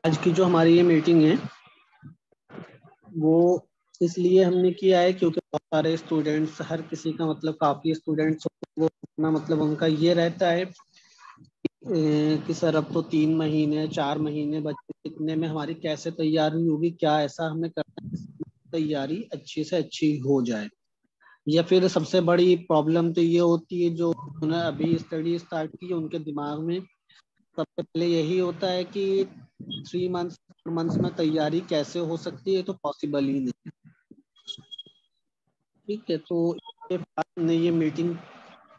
आज की जो हमारी ये मीटिंग है वो इसलिए हमने किया है क्योंकि बहुत सारे स्टूडेंट्स, हर किसी का मतलब काफी स्टूडेंट्स, वो अपना मतलब उनका ये रहता है कि सर अब तो 3 महीने 4 महीने बच्चे, इतने में हमारी कैसे तैयारी होगी, क्या ऐसा हमें करना है कि तैयारी अच्छी से अच्छी हो जाए। या फिर सबसे बड़ी प्रॉब्लम तो ये होती है जो उन्होंने अभी स्टडी स्टार्ट की उनके दिमाग में सबसे पहले यही होता है कि 3 मंथ्स में तैयारी कैसे हो सकती है, तो पॉसिबल ही नहीं। ठीक है, तो इसके बाद हमने ये मीटिंग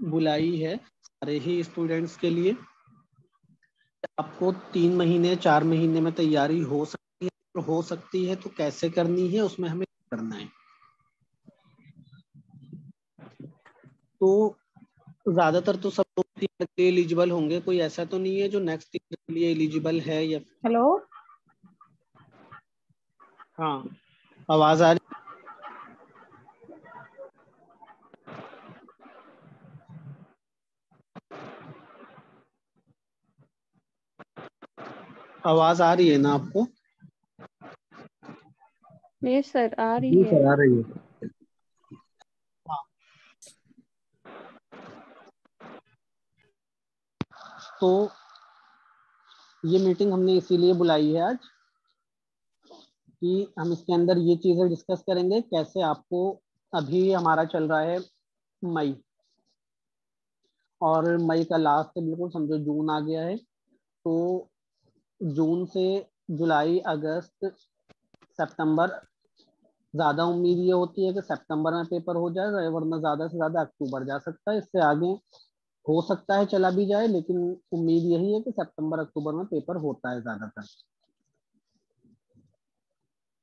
बुलाई है सारे ही स्टूडेंट्स के लिए। आपको 3 महीने 4 महीने में तैयारी हो सकती है तो कैसे करनी है, उसमें हमें करना है। तो ज्यादातर तो सब लोग 3 के लिए एलिजिबल होंगे, कोई ऐसा तो नहीं है जो नेक्स्ट ईयर के लिए एलिजिबल है या। हेलो। हाँ, आवाज आ रही? आवाज आ रही है ना आपको? यस सर, आ रही जी है। सर, आ रही है। हाँ, तो ये मीटिंग हमने इसीलिए बुलाई है आज कि हम इसके अंदर ये चीजें डिस्कस करेंगे कैसे आपको। अभी हमारा चल रहा है मई, और मई का लास्ट है, बिल्कुल समझो जून आ गया है। तो जून से जुलाई, अगस्त, सितंबर, ज्यादा उम्मीद ये होती है कि सितंबर में पेपर हो जाएगा, वरना ज्यादा से ज्यादा अक्टूबर जा सकता है, इससे आगे हो सकता है चला भी जाए, लेकिन उम्मीद यही है कि सितंबर अक्टूबर में पेपर होता है ज्यादातर।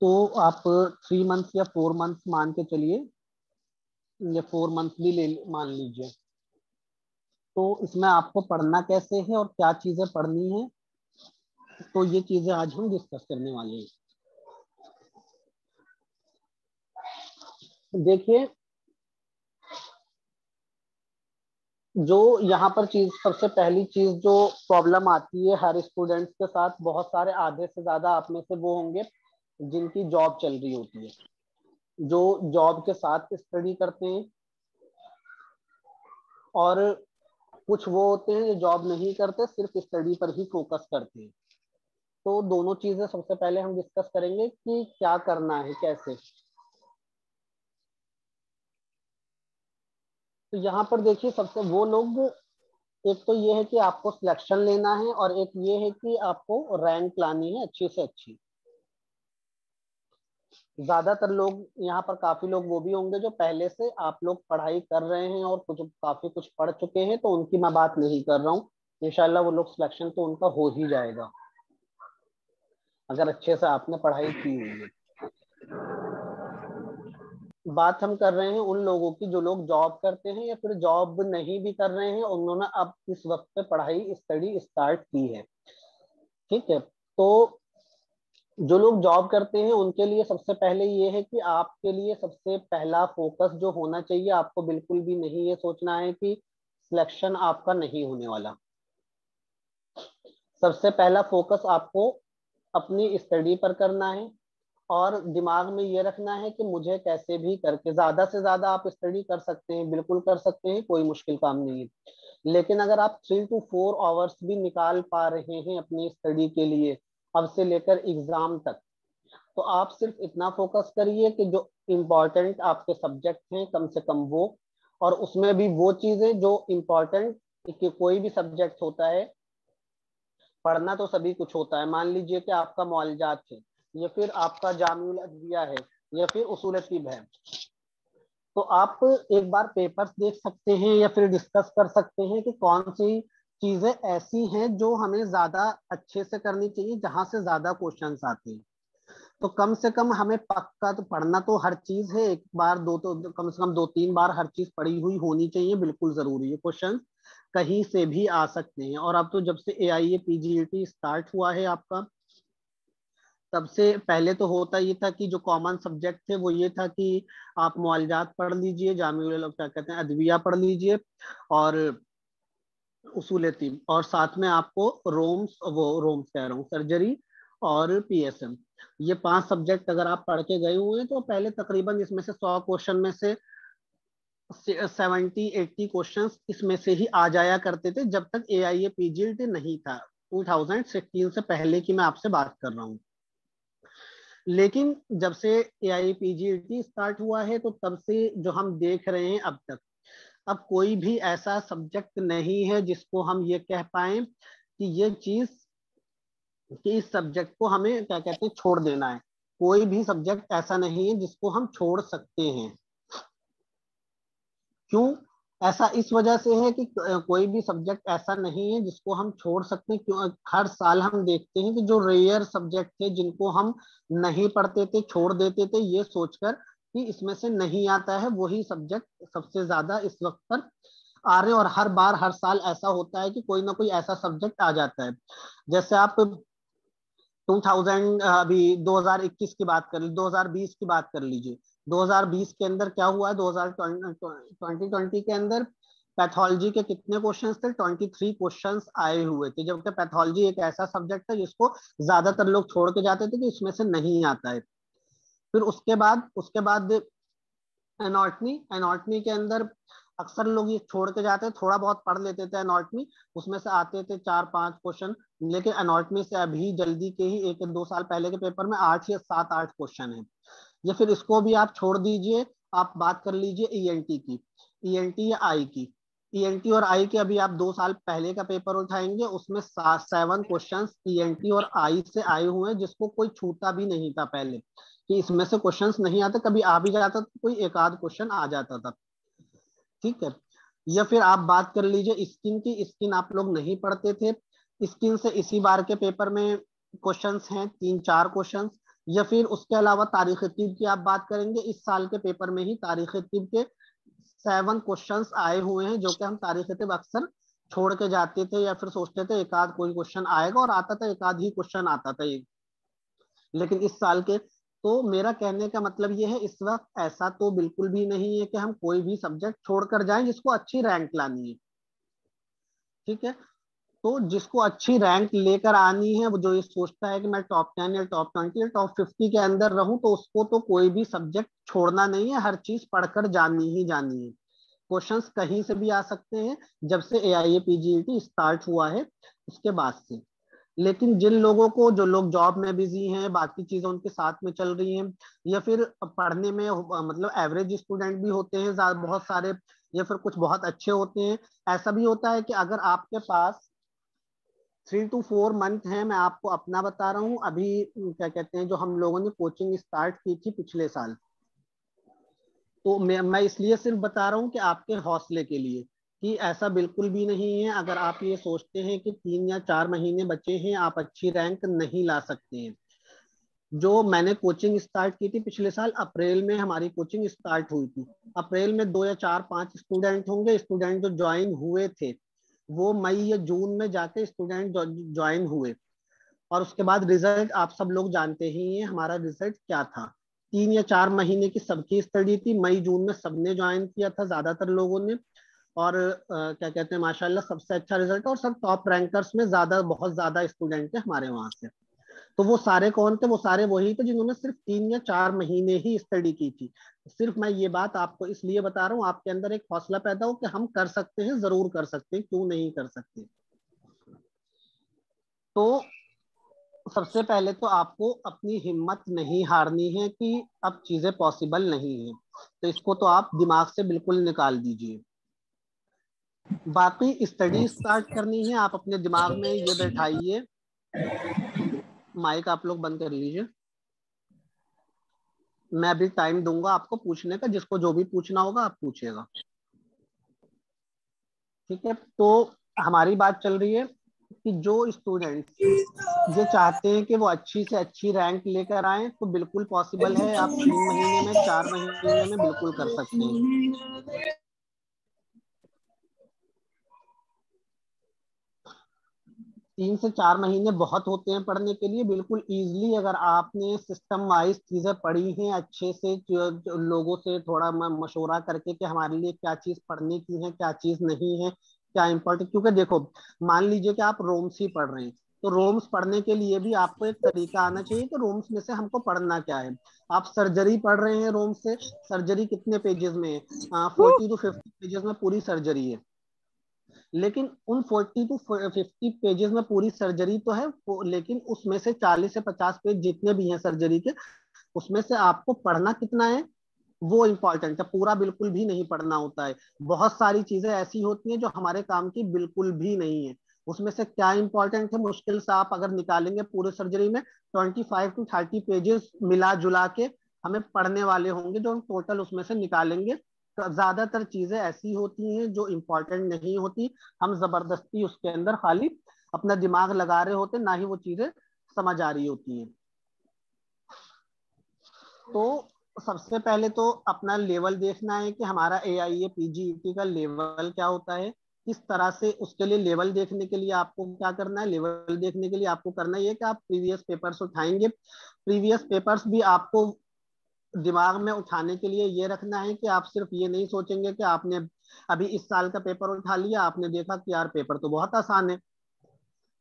तो आप 3 मंथ्स या 4 मंथ्स मान के चलिए, या 4 मंथ्स भी ले मान लीजिए। तो इसमें आपको पढ़ना कैसे है और क्या चीजें पढ़नी है, तो ये चीजें आज हम डिस्कस करने वाले हैं। देखिए, जो यहाँ पर चीज, सबसे पहली चीज जो प्रॉब्लम आती है हर स्टूडेंट्स के साथ, बहुत सारे आधे से ज्यादा आप में से वो होंगे जिनकी जॉब चल रही होती है, जो जॉब के साथ स्टडी करते हैं, और कुछ वो होते हैं जो जॉब नहीं करते, सिर्फ स्टडी पर ही फोकस करते हैं। तो दोनों चीजें सबसे पहले हम डिस्कस करेंगे कि क्या करना है, कैसे। तो यहाँ पर देखिए, सबसे वो लोग, एक तो ये है कि आपको सिलेक्शन लेना है, और एक ये है कि आपको रैंक लानी है अच्छी से अच्छी। ज्यादातर लोग यहाँ पर, काफी लोग वो भी होंगे जो पहले से आप लोग पढ़ाई कर रहे हैं और कुछ काफी कुछ पढ़ चुके हैं, तो उनकी मैं बात नहीं कर रहा हूँ। इंशाल्लाह वो लोग सिलेक्शन तो उनका हो ही जाएगा अगर अच्छे से आपने पढ़ाई की हुई है। बात हम कर रहे हैं उन लोगों की जो लोग जॉब करते हैं या फिर जॉब नहीं भी कर रहे हैं, उन्होंने अब इस वक्त पे पढ़ाई स्टडी स्टार्ट की है। ठीक है, तो जो लोग जॉब करते हैं उनके लिए सबसे पहले ये है कि आपके लिए सबसे पहला फोकस जो होना चाहिए, आपको बिल्कुल भी नहीं ये सोचना है कि सिलेक्शन आपका नहीं होने वाला। सबसे पहला फोकस आपको अपनी स्टडी पर करना है, और दिमाग में ये रखना है कि मुझे कैसे भी करके, ज्यादा से ज्यादा आप स्टडी कर सकते हैं, बिल्कुल कर सकते हैं, कोई मुश्किल काम नहीं है। लेकिन अगर आप 3 to 4 आवर्स भी निकाल पा रहे हैं अपनी स्टडी के लिए, अब से लेकर एग्जाम तक, तो आप सिर्फ इतना फोकस करिए कि जो इम्पोर्टेंट आपके सब्जेक्ट हैं कम से कम वो, और उसमें भी वो चीजें जो इम्पोर्टेंट, कि कोई भी सब्जेक्ट होता है, पढ़ना तो सभी कुछ होता है। मान लीजिए कि आपका मौलजात है, या फिर आपका जामिउल अदविया है, या फिर उसूल तिब है, तो आप एक बार पेपर्स देख सकते हैं या फिर डिस्कस कर सकते हैं कि कौन सी चीजें ऐसी हैं जो हमें ज्यादा अच्छे से करनी चाहिए, जहां से ज्यादा क्वेश्चंस आते हैं। तो कम से कम हमें पक्का तो पढ़ना तो हर चीज है, एक बार दो तो कम से कम 2-3 बार हर चीज पढ़ी हुई होनी चाहिए, बिल्कुल जरूरी है। क्वेश्चन कहीं से भी आ सकते हैं, और अब तो जब से AIA PGET स्टार्ट हुआ है आपका, तब से पहले तो होता ये था कि जो कॉमन सब्जेक्ट थे वो ये था कि आप मुआलजात पढ़ लीजिए, जामिउल क्या कहते हैं अदविया पढ़ लीजिए, और उसूल तीन, और साथ में आपको रोम्स कह रहा हूँ, सर्जरी और पीएसएम, ये 5 सब्जेक्ट अगर आप पढ़ के गए हुए हैं तो पहले तकरीबन इसमें से 100 क्वेश्चन में से 70-80 क्वेश्चंस इसमें से ही आ जाया करते थे, जब तक AIA PGLT नहीं था। 2016 से पहले की मैं आपसे बात कर रहा हूँ। लेकिन जब से AIA PGLT स्टार्ट हुआ है तो तब से जो हम देख रहे हैं अब तक, अब कोई भी ऐसा सब्जेक्ट नहीं है जिसको हम ये कह पाए कि ये चीज, कि इस सब्जेक्ट को हमें क्या कहते हैं छोड़ देना है। कोई भी सब्जेक्ट ऐसा नहीं है जिसको हम छोड़ सकते हैं। क्यों? ऐसा इस वजह से है कि कोई भी सब्जेक्ट ऐसा नहीं है जिसको हम छोड़ सकते हैं। क्यों? हर साल हम देखते हैं कि जो रेयर सब्जेक्ट थे जिनको हम नहीं पढ़ते थे, छोड़ देते थे ये सोचकर कि इसमें से नहीं आता है, वही सब्जेक्ट सबसे ज्यादा इस वक्त पर आ रहे हैं। और हर बार हर साल ऐसा होता है कि कोई ना कोई ऐसा सब्जेक्ट आ जाता है। जैसे आप 2000 अभी 2021 की बात कर लीजिए, 2020 की बात कर लीजिए। 2020 के अंदर क्या हुआ है, 2020 के अंदर पैथोलॉजी के कितने क्वेश्चंस थे? 23 क्वेश्चंस आए हुए थे, जबकि पैथोलॉजी एक ऐसा सब्जेक्ट है जिसको ज्यादातर लोग छोड़ के जाते थे कि इसमें से नहीं आता है। फिर उसके बाद एनाटॉमी, एनाटॉमी के अंदर अक्सर लोग ये छोड़ के जाते हैं, थोड़ा बहुत पढ़ लेते थे एनाटॉमी, उसमें से आते थे 4-5 क्वेश्चन। लेकिन एनाटॉमी से अभी जल्दी के ही 1-2 साल पहले के पेपर में 8 या 7-8 क्वेश्चन है। या फिर इसको भी आप छोड़ दीजिए, आप बात कर लीजिए ENT की, ENT या आई की। ENT और आई के अभी आप 2 साल पहले का पेपर उठाएंगे, उसमें 7 क्वेश्चन ENT और आई से आए हुए हैं, जिसको कोई छूता भी नहीं था पहले, कि इसमें से क्वेश्चंस नहीं आते, कभी आ भी जाता तो कोई एक आध क्वेश्चन आ जाता था। ठीक है। या फिर आप बात कर लीजिए स्किन की, स्किन आप लोग नहीं पढ़ते थे, स्किन से इसी बार के पेपर में क्वेश्चंस हैं 3-4 क्वेश्चंस। या फिर उसके अलावा तारीख तिब की आप बात करेंगे, इस साल के पेपर में ही तारीख तिब के 7 क्वेश्चंस आए हुए हैं, जो कि हम तारीख तिब अक्सर छोड़ के जाते थे या फिर सोचते थे एक आध कोई क्वेश्चन आएगा, और आता था, एक आध ही क्वेश्चन आता था। लेकिन इस साल के, तो मेरा कहने का मतलब ये है, इस वक्त ऐसा तो बिल्कुल भी नहीं है कि हम कोई भी सब्जेक्ट छोड़कर जाएं जिसको अच्छी रैंक लानी है। ठीक है। तो जिसको अच्छी रैंक लेकर आनी है, वो जो ये सोचता है कि मैं टॉप 10 या टॉप 20 या टॉप 50 के अंदर रहूं, तो उसको तो कोई भी सब्जेक्ट छोड़ना नहीं है, हर चीज पढ़कर जानी ही जानी है। क्वेश्चंस कहीं से भी आ सकते हैं, जब से AIA PGET स्टार्ट हुआ है उसके बाद से। लेकिन जिन लोगों को, जो लोग जॉब में बिजी हैं, बाकी चीजें उनके साथ में चल रही हैं, या फिर पढ़ने में मतलब एवरेज स्टूडेंट भी होते हैं बहुत सारे, या फिर कुछ बहुत अच्छे होते हैं। ऐसा भी होता है कि अगर आपके पास 3 to 4 मंथ है, मैं आपको अपना बता रहा हूँ, अभी क्या कहते हैं, जो हम लोगों ने कोचिंग स्टार्ट की थी पिछले साल, तो मैं इसलिए सिर्फ बता रहा हूँ कि आपके हौसले के लिए, कि ऐसा बिल्कुल भी नहीं है। अगर आप ये सोचते हैं कि 3 या 4 महीने बचे हैं, आप अच्छी रैंक नहीं ला सकते हैं। जो मैंने कोचिंग स्टार्ट की थी पिछले साल अप्रैल में, हमारी कोचिंग स्टार्ट हुई थी। अप्रैल में 2 या 4-5 स्टूडेंट होंगे, स्टूडेंट जो ज्वाइन हुए थे, वो मई या जून में जाके स्टूडेंट ज्वाइन हुए। और उसके बाद रिजल्ट आप सब लोग जानते ही हैं हमारा रिजल्ट क्या था। 3 या 4 महीने की सबकी स्टडी थी, मई जून में सबने ज्वाइन किया था, ज्यादातर लोगों ने। और क्या कहते हैं, माशाल्लाह सबसे अच्छा रिजल्ट, और सब टॉप रैंकर्स में ज्यादा, बहुत ज्यादा स्टूडेंट थे हमारे वहां से। तो वो सारे कौन थे? वो सारे वही थे जिन्होंने सिर्फ 3 या 4 महीने ही स्टडी की थी। सिर्फ मैं ये बात आपको इसलिए बता रहा हूँ, आपके अंदर एक हौसला पैदा हो कि हम कर सकते हैं, जरूर कर सकते हैं, क्यों नहीं कर सकते। तो सबसे पहले तो आपको अपनी हिम्मत नहीं हारनी है कि अब चीजें पॉसिबल नहीं है, तो इसको तो आप दिमाग से बिल्कुल निकाल दीजिए। बाकी स्टडी स्टार्ट करनी है, आप अपने दिमाग में ये बैठाइए। माइक आप लोग बंद कर लीजिए, मैं अभी टाइम दूंगा आपको पूछने का, जिसको जो भी पूछना होगा आप पूछिएगा। ठीक है। तो हमारी बात चल रही है कि जो स्टूडेंट्स ये चाहते हैं कि वो अच्छी से अच्छी रैंक लेकर आए, तो बिल्कुल पॉसिबल है, आप 3 महीने में, 4 महीने में बिल्कुल कर सकते हैं। 3 से 4 महीने बहुत होते हैं पढ़ने के लिए। बिल्कुल इजीली अगर आपने सिस्टम वाइज चीजें पढ़ी हैं अच्छे से, जो लोगों से थोड़ा मशवरा करके कि हमारे लिए क्या चीज पढ़ने की है, क्या चीज नहीं है, क्या इम्पोर्टेंट। क्योंकि देखो, मान लीजिए कि आप रोम्स ही पढ़ रहे हैं, तो रोम्स पढ़ने के लिए भी आपको एक तरीका आना चाहिए कि रोम्स में से हमको पढ़ना क्या है। आप सर्जरी पढ़ रहे हैं रोम्स से, सर्जरी कितने पेजेस में है? 40 to 50 पेजेस में पूरी सर्जरी है। लेकिन उन 40 to 50 पेजेस में पूरी सर्जरी तो है, लेकिन उसमें से 40 से 50 पेज जितने भी हैं सर्जरी के, उसमें से आपको पढ़ना कितना है वो इम्पोर्टेंट है। पूरा बिल्कुल भी नहीं पढ़ना होता है। बहुत सारी चीजें ऐसी होती हैं जो हमारे काम की बिल्कुल भी नहीं है। उसमें से क्या इंपॉर्टेंट है, मुश्किल से आप अगर निकालेंगे पूरे सर्जरी में 25 to 30 पेजेस मिला जुला के हमें पढ़ने वाले होंगे, जो हम टोटल उसमें से निकालेंगे। तो ज्यादातर चीजें ऐसी होती हैं जो इम्पोर्टेंट नहीं होती। हम जबरदस्ती उसके अंदर खाली अपना दिमाग लगा रहे होते, ना ही वो चीजें समझ आ रही होती हैं। तो सबसे पहले तो अपना लेवल देखना है कि हमारा AIA PGET का लेवल क्या होता है, किस तरह से। उसके लिए लेवल देखने के लिए आपको क्या करना है, लेवल देखने के लिए आपको करना ये कि आप प्रीवियस पेपर्स उठाएंगे। प्रीवियस पेपर्स भी आपको दिमाग में उठाने के लिए ये रखना है कि आप सिर्फ ये नहीं सोचेंगे कि आपने अभी इस साल का पेपर उठा लिया, आपने देखा कि यार पेपर तो बहुत आसान है।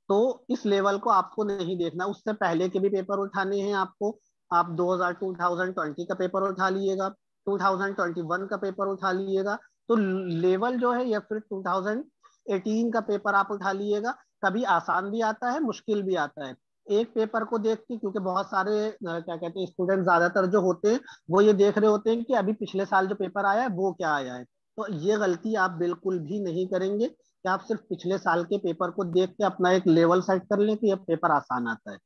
तो इस लेवल को आपको नहीं देखना, उससे पहले के भी पेपर उठाने हैं आपको। आप 2020 का पेपर उठा लीजिएगा, 2021 का पेपर उठा लीजिएगा। तो लेवल जो है, या फिर 2018 का पेपर आप उठा लीजिएगा। कभी आसान भी आता है, मुश्किल भी आता है। एक पेपर को देख के, क्योंकि बहुत सारे क्या कहते हैं स्टूडेंट ज्यादातर जो होते हैं वो ये देख रहे होते हैं कि अभी पिछले साल जो पेपर आया है वो क्या आया है। तो ये गलती आप बिल्कुल भी नहीं करेंगे कि आप सिर्फ पिछले साल के पेपर को देख के अपना एक लेवल सेट कर लें कि यह पेपर आसान आता है।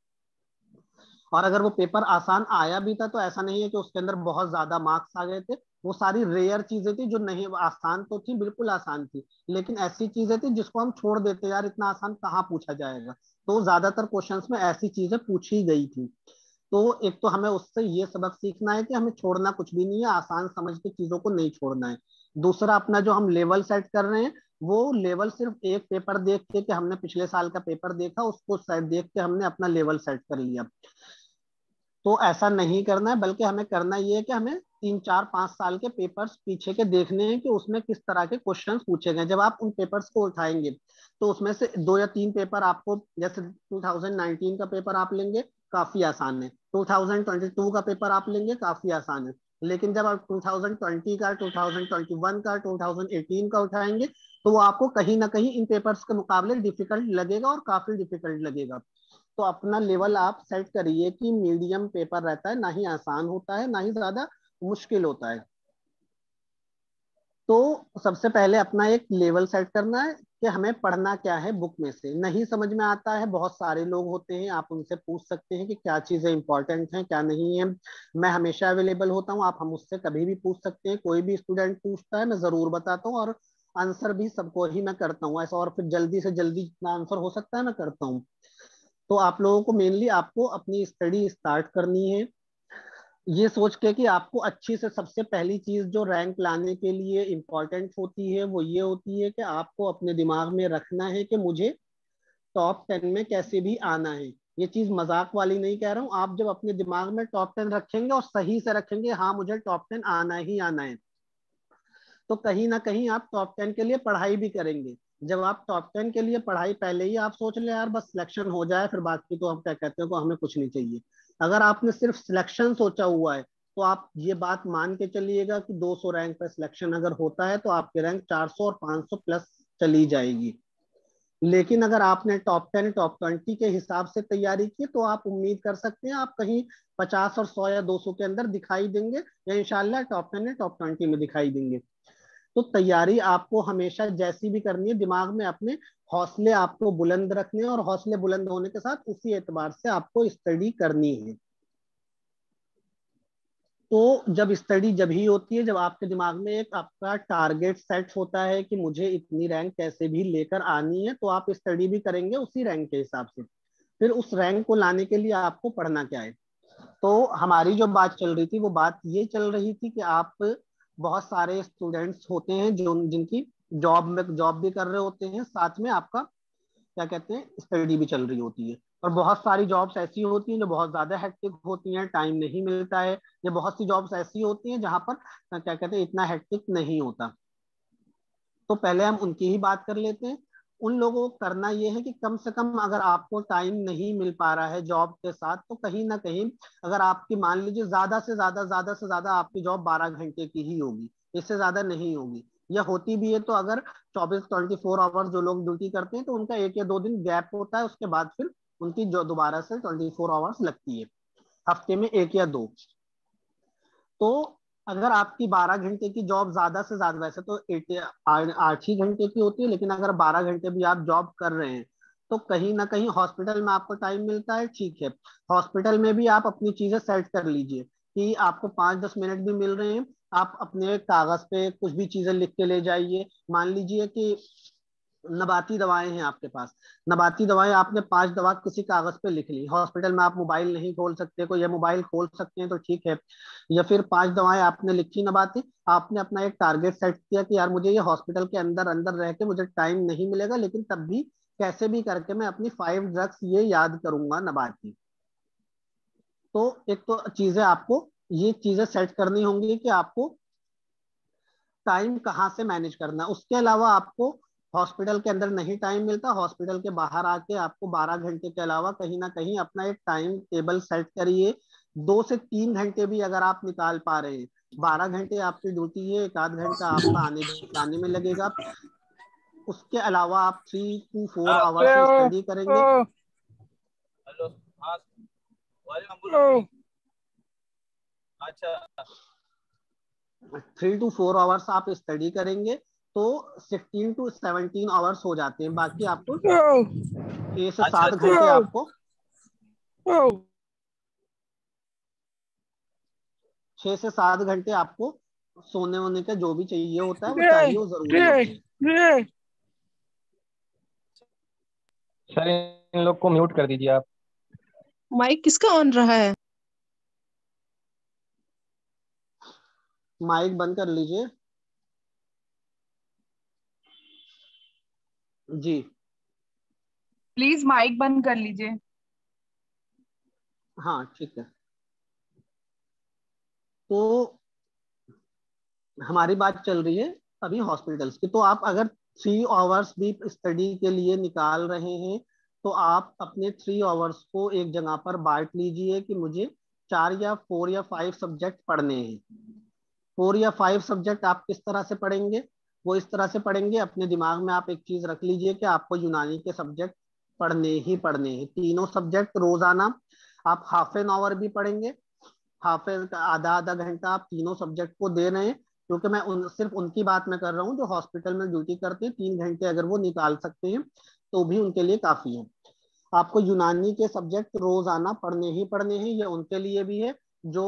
और अगर वो पेपर आसान आया भी था तो ऐसा नहीं है कि उसके अंदर बहुत ज्यादा मार्क्स आ गए थे। वो सारी रेयर चीजें थी जो नहीं, आसान तो थी, बिल्कुल आसान थी, लेकिन ऐसी चीजें थी जिसको हम छोड़ देते, यार इतना आसान कहाँ पूछा जाएगा। तो ज्यादातर क्वेश्चंस में ऐसी चीजें पूछी गई थी। तो एक तो हमें उससे ये सबक सीखना है कि हमें छोड़ना कुछ भी नहीं है, आसान समझ के चीजों को नहीं छोड़ना है। दूसरा, अपना जो हम लेवल सेट कर रहे हैं, वो लेवल सिर्फ एक पेपर देख के कि हमने पिछले साल का पेपर देखा उसको सेट देख के हमने अपना लेवल सेट कर लिया, तो ऐसा नहीं करना है। बल्कि हमें करना ये है कि हमें 3 4 5 साल के पेपर्स पीछे के देखने हैं कि उसमें किस तरह के क्वेश्चंस पूछे गए। जब आप उन पेपर्स को उठाएंगे तो उसमें से 2 या 3 पेपर आपको, जैसे 2019 का पेपर आप लेंगे काफी आसान है, 2022 का पेपर आप लेंगे काफी आसान है। लेकिन जब आप 2020 का, 2021 का, 2018 का उठाएंगे तो वो आपको कहीं ना कहीं इन पेपर्स के मुकाबले डिफिकल्ट लगेगा, और काफी डिफिकल्ट लगेगा। तो अपना लेवल आप सेट करिए कि मीडियम पेपर रहता है, ना ही आसान होता है ना ही ज्यादा मुश्किल होता है। तो सबसे पहले अपना एक लेवल सेट करना है कि हमें पढ़ना क्या है। बुक में से नहीं समझ में आता है, बहुत सारे लोग होते हैं, आप उनसे पूछ सकते हैं कि क्या चीजें इंपॉर्टेंट हैं क्या नहीं है। मैं हमेशा अवेलेबल होता हूँ, आप हम मुझसे कभी भी पूछ सकते हैं। कोई भी स्टूडेंट पूछता है मैं जरूर बताता हूँ, और आंसर भी सबको ही मैं करता हूँ ऐसा, और फिर जल्दी से जल्दी जितना आंसर हो सकता है मैं करता हूँ। तो आप लोगों को मेनली आपको अपनी स्टडी स्टार्ट करनी है ये सोच के कि आपको अच्छी से, सबसे पहली चीज जो रैंक लाने के लिए इम्पोर्टेंट होती है वो ये होती है कि आपको अपने दिमाग में रखना है कि मुझे टॉप 10 में कैसे भी आना है। ये चीज मजाक वाली नहीं कह रहा हूँ। आप जब अपने दिमाग में टॉप 10 रखेंगे और सही से रखेंगे, हाँ मुझे टॉप 10 आना ही आना है, तो कहीं ना कहीं आप टॉप 10 के लिए पढ़ाई भी करेंगे। जब आप टॉप 10 के लिए पढ़ाई, पहले ही आप सोच ले यार बस सिलेक्शन हो जाए, फिर बाकी तो हम क्या कहते हैं को हमें कुछ नहीं चाहिए। अगर आपने सिर्फ सिलेक्शन सोचा हुआ है तो आप ये बात मान के चलिएगा कि 200 रैंक पे सिलेक्शन अगर होता है तो आपकी रैंक 400 और 500 प्लस चली जाएगी। लेकिन अगर आपने टॉप 10 टॉप 20 के हिसाब से तैयारी की तो आप उम्मीद कर सकते हैं आप कहीं 50 और 100 या 200 के अंदर दिखाई देंगे, या इंशाल्लाह टॉप 10 या टॉप 20 में दिखाई देंगे। तो तैयारी आपको हमेशा जैसी भी करनी है, दिमाग में अपने हौसले आपको बुलंद रखने हैं, और हौसले बुलंद होने के साथ उसी एतबार से आपको स्टडी करनी है। तो जब स्टडी जब ही होती है जब आपके दिमाग में एक आपका टारगेट सेट होता है कि मुझे इतनी रैंक कैसे भी लेकर आनी है, तो आप स्टडी भी करेंगे उसी रैंक के हिसाब से। फिर उस रैंक को लाने के लिए आपको पढ़ना क्या है। तो हमारी जो बात चल रही थी वो बात ये चल रही थी कि आप, बहुत सारे स्टूडेंट्स होते हैं जो जिनकी जॉब भी कर रहे होते हैं, साथ में आपका क्या कहते हैं स्टडी भी चल रही होती है। और बहुत सारी जॉब्स ऐसी होती हैं जो बहुत ज्यादा हेक्टिक होती हैं, टाइम नहीं मिलता है। या बहुत सी जॉब्स ऐसी होती हैं जहाँ पर क्या कहते हैं इतना हेक्टिक नहीं होता। तो पहले हम उनकी ही बात कर लेते हैं। उन लोगों को करना ये है कि कम से कम अगर आपको टाइम नहीं मिल पा रहा है जॉब के साथ, तो कहीं ना कहीं अगर आपकी मान लीजिए ज्यादा से ज्यादा आपकी जॉब 12 घंटे की ही होगी, इससे ज्यादा नहीं होगी। या होती भी है तो अगर 24 आवर्स जो लोग ड्यूटी करते हैं तो उनका 1 या 2 दिन गैप होता है, उसके बाद फिर उनकी जो दोबारा से 24 आवर्स लगती है, हफ्ते में 1 या 2। तो अगर आपकी 12 घंटे की जॉब ज्यादा से ज्यादा, वैसे तो 8 ही घंटे की होती है, लेकिन अगर 12 घंटे भी आप जॉब कर रहे हैं तो कहीं ना कहीं हॉस्पिटल में आपको टाइम मिलता है, ठीक है। हॉस्पिटल में भी आप अपनी चीजें सेट कर लीजिए कि आपको 5-10 मिनट भी मिल रहे हैं, आप अपने कागज पे कुछ भी चीजें लिख के ले जाइए। मान लीजिए कि नबाती दवाएं हैं आपके पास, नबाती दवाएं आपने 5 दवा किसी कागज पे लिख ली। हॉस्पिटल में आप मोबाइल नहीं खोल सकते, कोई ये मोबाइल खोल सकते हैं तो ठीक है। या फिर 5 दवाएं आपने लिखी नबाती, आपने अपना एक टारगेट सेट किया कि यार मुझे ये हॉस्पिटल के अंदर अंदर रह के मुझे टाइम नहीं मिलेगा, लेकिन तब भी कैसे भी करके मैं अपनी 5 ड्रग्स ये याद करूंगा नबाती। तो एक तो चीजें आपको ये चीजें सेट करनी होंगी कि आपको टाइम कहाँ से मैनेज करना है। उसके अलावा आपको हॉस्पिटल के अंदर नहीं टाइम मिलता, हॉस्पिटल के बाहर आके आपको 12 घंटे के अलावा कहीं ना कहीं अपना एक टाइम टेबल सेट करिए। 2 से 3 घंटे भी अगर आप निकाल पा रहे हैं, 12 घंटे आपकी ड्यूटी है, 1 आध घंटा आपका आने जाने में लगेगा। उसके अलावा आप 3 to 4 आवर्स हेलो। स्टडी करेंगे। हेलो। हाँ। वालेकुम, बोलो। अच्छा। 3 to 4 आवर्स आप स्टडी करेंगे तो 16 to 17 आवर्स हो जाते हैं। बाकी आपको छह से अच्छा सात अच्छा। घंटे आपको 6 से 7 घंटे आपको सोने वोने का जो भी चाहिए होता है वो चाहिए, वो जरूरी होते हैं। सर इन लोग को म्यूट कर दीजिए आप। माइक किसका ऑन रहा है? माइक बंद कर लीजिए जी। प्लीज माइक बंद कर लीजिए। हाँ ठीक है। तो हमारी बात चल रही है अभी हॉस्पिटल्स की। तो आप अगर 3 आवर्स भी स्टडी के लिए निकाल रहे हैं तो आप अपने 3 आवर्स को एक जगह पर बांट लीजिए कि मुझे 4 या 4 या 5 सब्जेक्ट पढ़ने हैं। 4 या 5 सब्जेक्ट आप किस तरह से पढ़ेंगे? वो इस तरह से पढ़ेंगे, अपने दिमाग में आप एक चीज रख लीजिए कि आपको यूनानी के सब्जेक्ट पढ़ने ही पढ़ने हैं, तीनों सब्जेक्ट रोजाना। आप हाफ एन आवर भी पढ़ेंगे, हाफ एन आधा आधा घंटा आप तीनों सब्जेक्ट को दे रहे हैं। क्योंकि मैं सिर्फ उनकी बात में कर रहा हूँ जो हॉस्पिटल में ड्यूटी करते हैं, 3 घंटे अगर वो निकाल सकते हैं तो भी उनके लिए काफी है। आपको यूनानी के सब्जेक्ट रोजाना पढ़ने ही पढ़ने हैं, ये उनके लिए भी है जो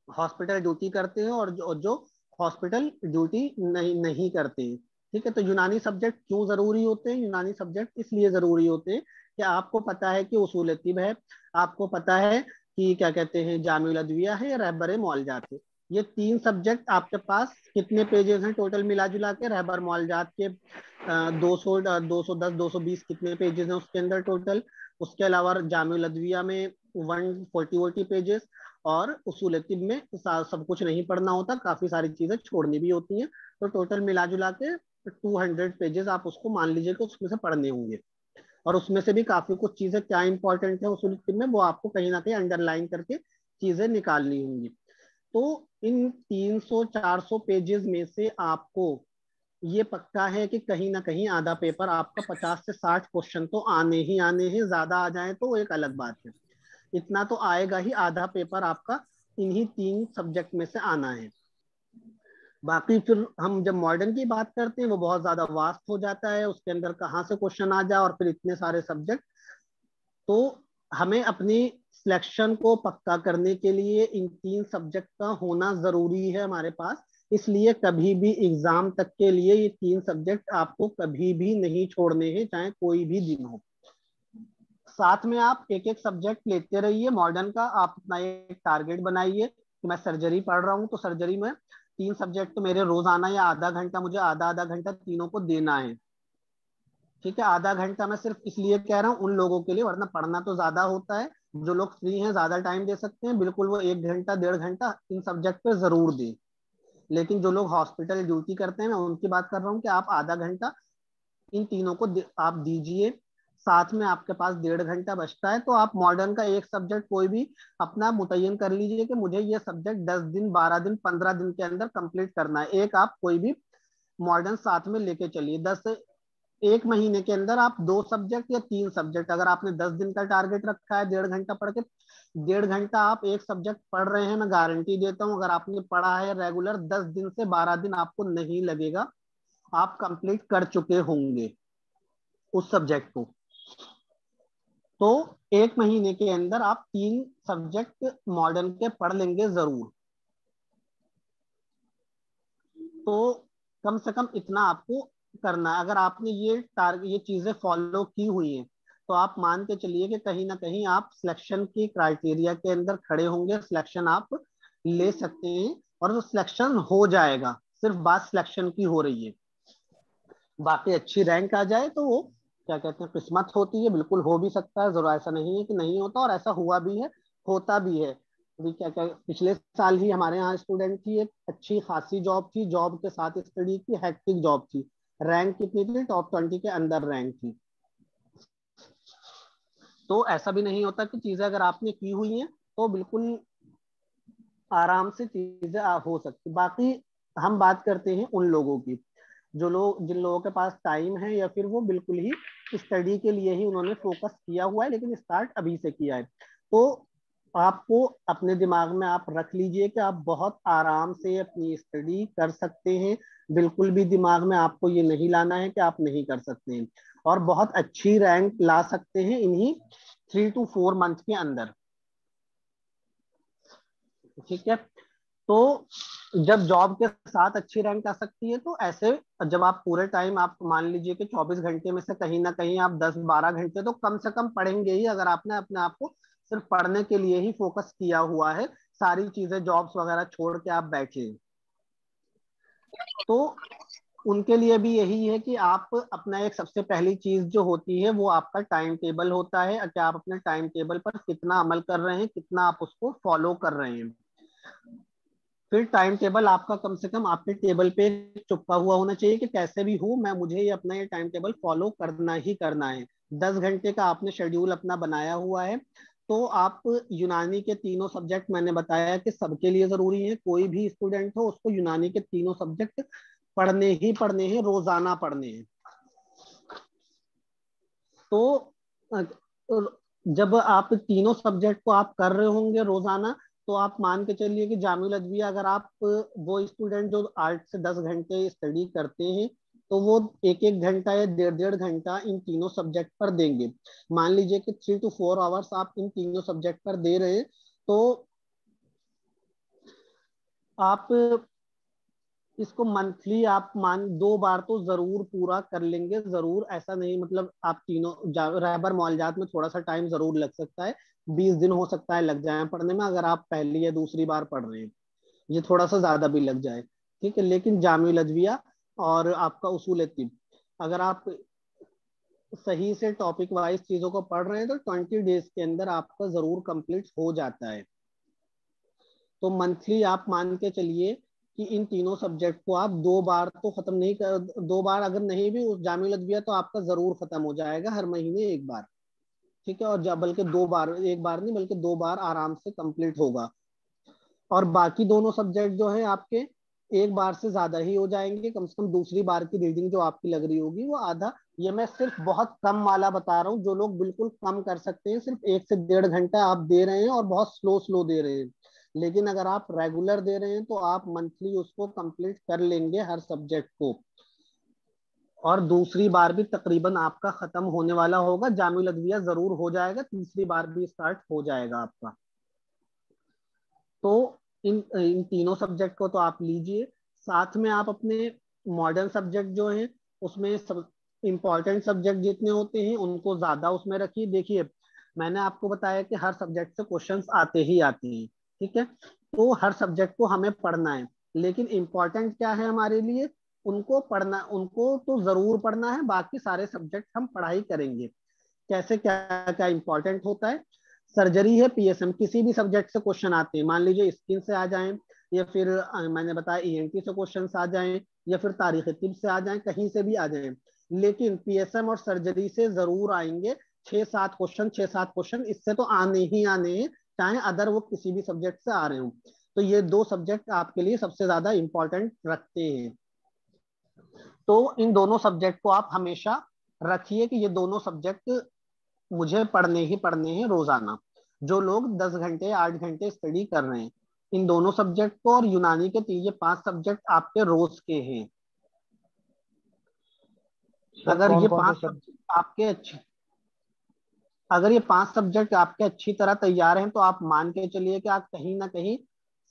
हॉस्पिटल ड्यूटी करते हैं और जो हॉस्पिटल ड्यूटी नहीं करते हैं। ठीक है। तो यूनानी सब्जेक्ट क्यों जरूरी होते हैं? यूनानी सब्जेक्ट इसलिए जरूरी होते हैं कि आपको पता है कि उसूल तिब है, आपको पता है कि क्या कहते हैं जामिउल अदविया है या रहबर मौलजात है। ये 3 सब्जेक्ट आपके पास कितने पेजेस हैं टोटल मिला जुला के? रहबर मौलजात के 210 220 कितने पेजेस हैं उसके अंदर टोटल। उसके अलावा जामिउल अदविया में 140 पेजेस। और उसूल तिब में सब कुछ नहीं पढ़ना होता, काफी सारी चीजें छोड़नी भी होती हैं। तो टोटल मिला जुला के 200 पेजेस आप उसको मान लीजिए कि उसमें से पढ़ने होंगे। और उसमें से भी काफी कुछ चीजें क्या इंपॉर्टेंट है उसूल तिब में, वो आपको कहीं ना कहीं अंडरलाइन करके चीजें निकालनी होंगी। तो इन 300-400 पेजेस में से आपको ये पक्का है कि कहीं ना कहीं आधा पेपर आपका 50 से 60 क्वेश्चन तो आने ही आने हैं। ज्यादा आ जाए तो वो एक अलग बात है, इतना तो आएगा ही। आधा पेपर आपका इन्हीं 3 सब्जेक्ट में से आना है। बाकी फिर हम जब मॉडर्न की बात करते हैं वो बहुत ज्यादा वास्ट हो जाता है, उसके अंदर कहाँ से क्वेश्चन आ जाए और फिर इतने सारे सब्जेक्ट। तो हमें अपनी सिलेक्शन को पक्का करने के लिए इन 3 सब्जेक्ट का होना जरूरी है हमारे पास। इसलिए कभी भी एग्जाम तक के लिए ये 3 सब्जेक्ट आपको कभी भी नहीं छोड़ने हैं, चाहे कोई भी दिन हो। साथ में आप एक एक सब्जेक्ट लेते रहिए। मॉडर्न का आप अपना एक टारगेट बनाइए कि मैं सर्जरी पढ़ रहा हूँ तो सर्जरी में 3 सब्जेक्ट तो मेरे रोजाना या आधा घंटा, मुझे आधा आधा घंटा तीनों को देना है। ठीक है, आधा घंटा मैं सिर्फ इसलिए कह रहा हूँ उन लोगों के लिए, वरना पढ़ना तो ज्यादा होता है। जो लोग फ्री हैं, ज्यादा टाइम दे सकते हैं, बिल्कुल वो 1 घंटा 1.5 घंटा इन सब्जेक्ट पे जरूर दें। लेकिन जो लोग हॉस्पिटल ड्यूटी करते हैं, मैं उनकी बात कर रहा हूँ कि आप आधा घंटा इन तीनों को आप दीजिए। साथ में आपके पास 1.5 घंटा बचता है, तो आप मॉडर्न का एक सब्जेक्ट कोई भी अपना मुतय्यन कर लीजिए कि मुझे ये सब्जेक्ट 10 दिन 12 दिन 15 दिन के अंदर कंप्लीट करना है। एक आप कोई भी मॉडर्न साथ में लेके चलिए। 1 महीने के अंदर आप 2 सब्जेक्ट या 3 सब्जेक्ट, अगर आपने 10 दिन का टारगेट रखा है 1.5 घंटा पढ़ के, 1.5 घंटा आप एक सब्जेक्ट पढ़ रहे हैं, मैं गारंटी देता हूँ अगर आपने पढ़ा है रेगुलर 10 दिन से 12 दिन आपको नहीं लगेगा, आप कंप्लीट कर चुके होंगे उस सब्जेक्ट को। तो 1 महीने के अंदर आप 3 सब्जेक्ट मॉडर्न के पढ़ लेंगे जरूर। तो कम से कम इतना आपको करना है। अगर आपने ये चीजें फॉलो की हुई हैं, तो आप मान के चलिए कि कहीं ना कहीं आप सिलेक्शन की क्राइटेरिया के अंदर खड़े होंगे, सिलेक्शन आप ले सकते हैं और वो सिलेक्शन हो जाएगा। सिर्फ बात सिलेक्शन की हो रही है, बाकी अच्छी रैंक आ जाए तो वो क्या कहते हैं, किस्मत होती है। बिल्कुल हो भी सकता है, जरूर ऐसा नहीं है कि नहीं होता, और ऐसा हुआ भी है, होता भी है। अभी क्या क्या पिछले साल ही हमारे यहाँ स्टूडेंट की एक अच्छी खासी जॉब थी, जॉब के साथ स्टडी की, हैक्टिक जॉब थी, रैंक कितनी थी, टॉप 20 के अंदर रैंक थी। तो ऐसा भी नहीं होता कि चीजें अगर आपने की हुई हैं तो बिल्कुल आराम से चीजें हो सकती। बाकी हम बात करते हैं उन लोगों की जिन लोगों के पास टाइम है, या फिर वो बिल्कुल ही स्टडी के लिए ही उन्होंने फोकस किया हुआ है, लेकिन स्टार्ट अभी से किया है। तो आपको अपने दिमाग में आप रख लीजिए कि आप बहुत आराम से अपनी स्टडी कर सकते हैं। बिल्कुल भी दिमाग में आपको ये नहीं लाना है कि आप नहीं कर सकते हैं, और बहुत अच्छी रैंक ला सकते हैं इन्हीं 3 to 4 मंथ के अंदर। ठीक है, तो जब जॉब के साथ अच्छी रैंक आ सकती है, तो ऐसे जब आप पूरे टाइम, आप मान लीजिए कि 24 घंटे में से कहीं ना कहीं आप 10-12 घंटे तो कम से कम पढ़ेंगे ही, अगर आपने अपने आप को सिर्फ पढ़ने के लिए ही फोकस किया हुआ है, सारी चीजें जॉब्स वगैरह छोड़ के आप बैठे। तो उनके लिए भी यही है कि आप अपना एक सबसे पहली चीज जो होती है वो आपका टाइम टेबल होता है कि आप अपने टाइम टेबल पर कितना अमल कर रहे हैं, कितना आप उसको फॉलो कर रहे हैं। फिर टाइम टेबल आपका कम से कम आपके टेबल पे चिपका हुआ होना चाहिए कि कैसे भी हो मुझे ये अपना ये टाइम टेबल फॉलो करना ही करना है। 10 घंटे का आपने शेड्यूल अपना बनाया हुआ है, तो आप यूनानी के तीनों सब्जेक्ट, मैंने बताया कि सबके लिए जरूरी है, कोई भी स्टूडेंट हो उसको यूनानी के तीनों सब्जेक्ट पढ़ने ही पढ़ने हैं, रोजाना पढ़ने हैं। तो जब आप तीनों सब्जेक्ट को आप कर रहे होंगे रोजाना, तो आप मान के चलिए कि जामिल अदविया, अगर आप वो स्टूडेंट जो 8 से 10 घंटे स्टडी करते हैं, तो वो 1-1 घंटा या 1.5 घंटा इन तीनों सब्जेक्ट पर देंगे। मान लीजिए कि 3 to 4 आवर्स आप इन तीनों सब्जेक्ट पर दे रहे हैं, तो आप इसको मंथली आप 2 बार तो जरूर पूरा कर लेंगे, जरूर। ऐसा नहीं, मतलब आप तीनों रहबर मौलजात में थोड़ा सा टाइम जरूर लग सकता है, 20 दिन हो सकता है लग जाए पढ़ने में, अगर आप पहली या दूसरी बार पढ़ रहे हैं, ये थोड़ा सा ज्यादा भी लग जाए। ठीक है, लेकिन जामिउल अदविया और आपका उसूल तिब, अगर आप सही से टॉपिक वाइज चीजों को पढ़ रहे हैं, तो 20 डेज के अंदर आपका जरूर कंप्लीट हो जाता है। तो मंथली आप मान के चलिए कि इन तीनों सब्जेक्ट को आप 2 बार तो खत्म नहीं कर, 2 बार अगर नहीं भी उस जामिउल अदविया, तो आपका जरूर खत्म हो जाएगा हर महीने 1 बार। ठीक है, और जब बल्कि 2 बार, 1 बार नहीं बल्कि 2 बार आराम से कंप्लीट होगा। और बाकी दोनों सब्जेक्ट जो है आपके 1 बार से ज्यादा ही हो जाएंगे, कम से कम दूसरी बार की रीडिंग जो आपकी लग रही होगी वो आधा। ये मैं सिर्फ बहुत कम वाला बता रहा हूँ, जो लोग बिल्कुल कम कर सकते हैं, सिर्फ 1 से 1.5 घंटा आप दे रहे हैं और बहुत स्लो स्लो दे रहे हैं। लेकिन अगर आप रेगुलर दे रहे हैं तो आप मंथली उसको कंप्लीट कर लेंगे हर सब्जेक्ट को, और दूसरी बार भी तकरीबन आपका खत्म होने वाला होगा। जामिउल अदविया जरूर हो जाएगा, तीसरी बार भी स्टार्ट हो जाएगा आपका। तो इन तीनों सब्जेक्ट को तो आप लीजिए, साथ में आप अपने मॉडर्न सब्जेक्ट जो है उसमें सब इंपॉर्टेंट सब्जेक्ट जितने होते हैं उनको ज्यादा उसमें रखिए। देखिए, मैंने आपको बताया कि हर सब्जेक्ट से क्वेश्चंस आते ही आते हैं। ठीक है, तो हर सब्जेक्ट को हमें पढ़ना है, लेकिन इंपॉर्टेंट क्या है हमारे लिए, उनको पढ़ना, उनको तो जरूर पढ़ना है, बाकी सारे सब्जेक्ट हम पढ़ाई करेंगे। कैसे, क्या क्या इंपॉर्टेंट होता है। सर्जरी है, पीएसएम, किसी भी सब्जेक्ट से क्वेश्चन आते हैं, मान लीजिए स्किन से आ जाएं, या फिर मैंने बताया ईएनटी से क्वेश्चन आ जाएं, या फिर तारीख तिब से आ जाएं, कहीं से भी आ जाएं, लेकिन पीएसएम और सर्जरी से जरूर आएंगे 6-7 क्वेश्चन। 6-7 क्वेश्चन इससे तो आने ही आने हैं, चाहे अदर वो किसी भी सब्जेक्ट से आ रहे हो। तो ये 2 सब्जेक्ट आपके लिए सबसे ज्यादा इंपॉर्टेंट रखते हैं। तो इन दोनों सब्जेक्ट को आप हमेशा रखिए कि ये दोनों सब्जेक्ट मुझे पढ़ने ही पढ़ने हैं रोजाना। जो लोग 10 घंटे 8 घंटे स्टडी कर रहे हैं, इन दोनों सब्जेक्ट को और यूनानी के ये 5 सब्जेक्ट आपके रोज के हैं। अगर ये 5 सब्जेक्ट आपके अच्छे, अगर ये 5 सब्जेक्ट आपके अच्छी तरह तैयार हैं, तो आप मान के चलिए कि आप कहीं ना कहीं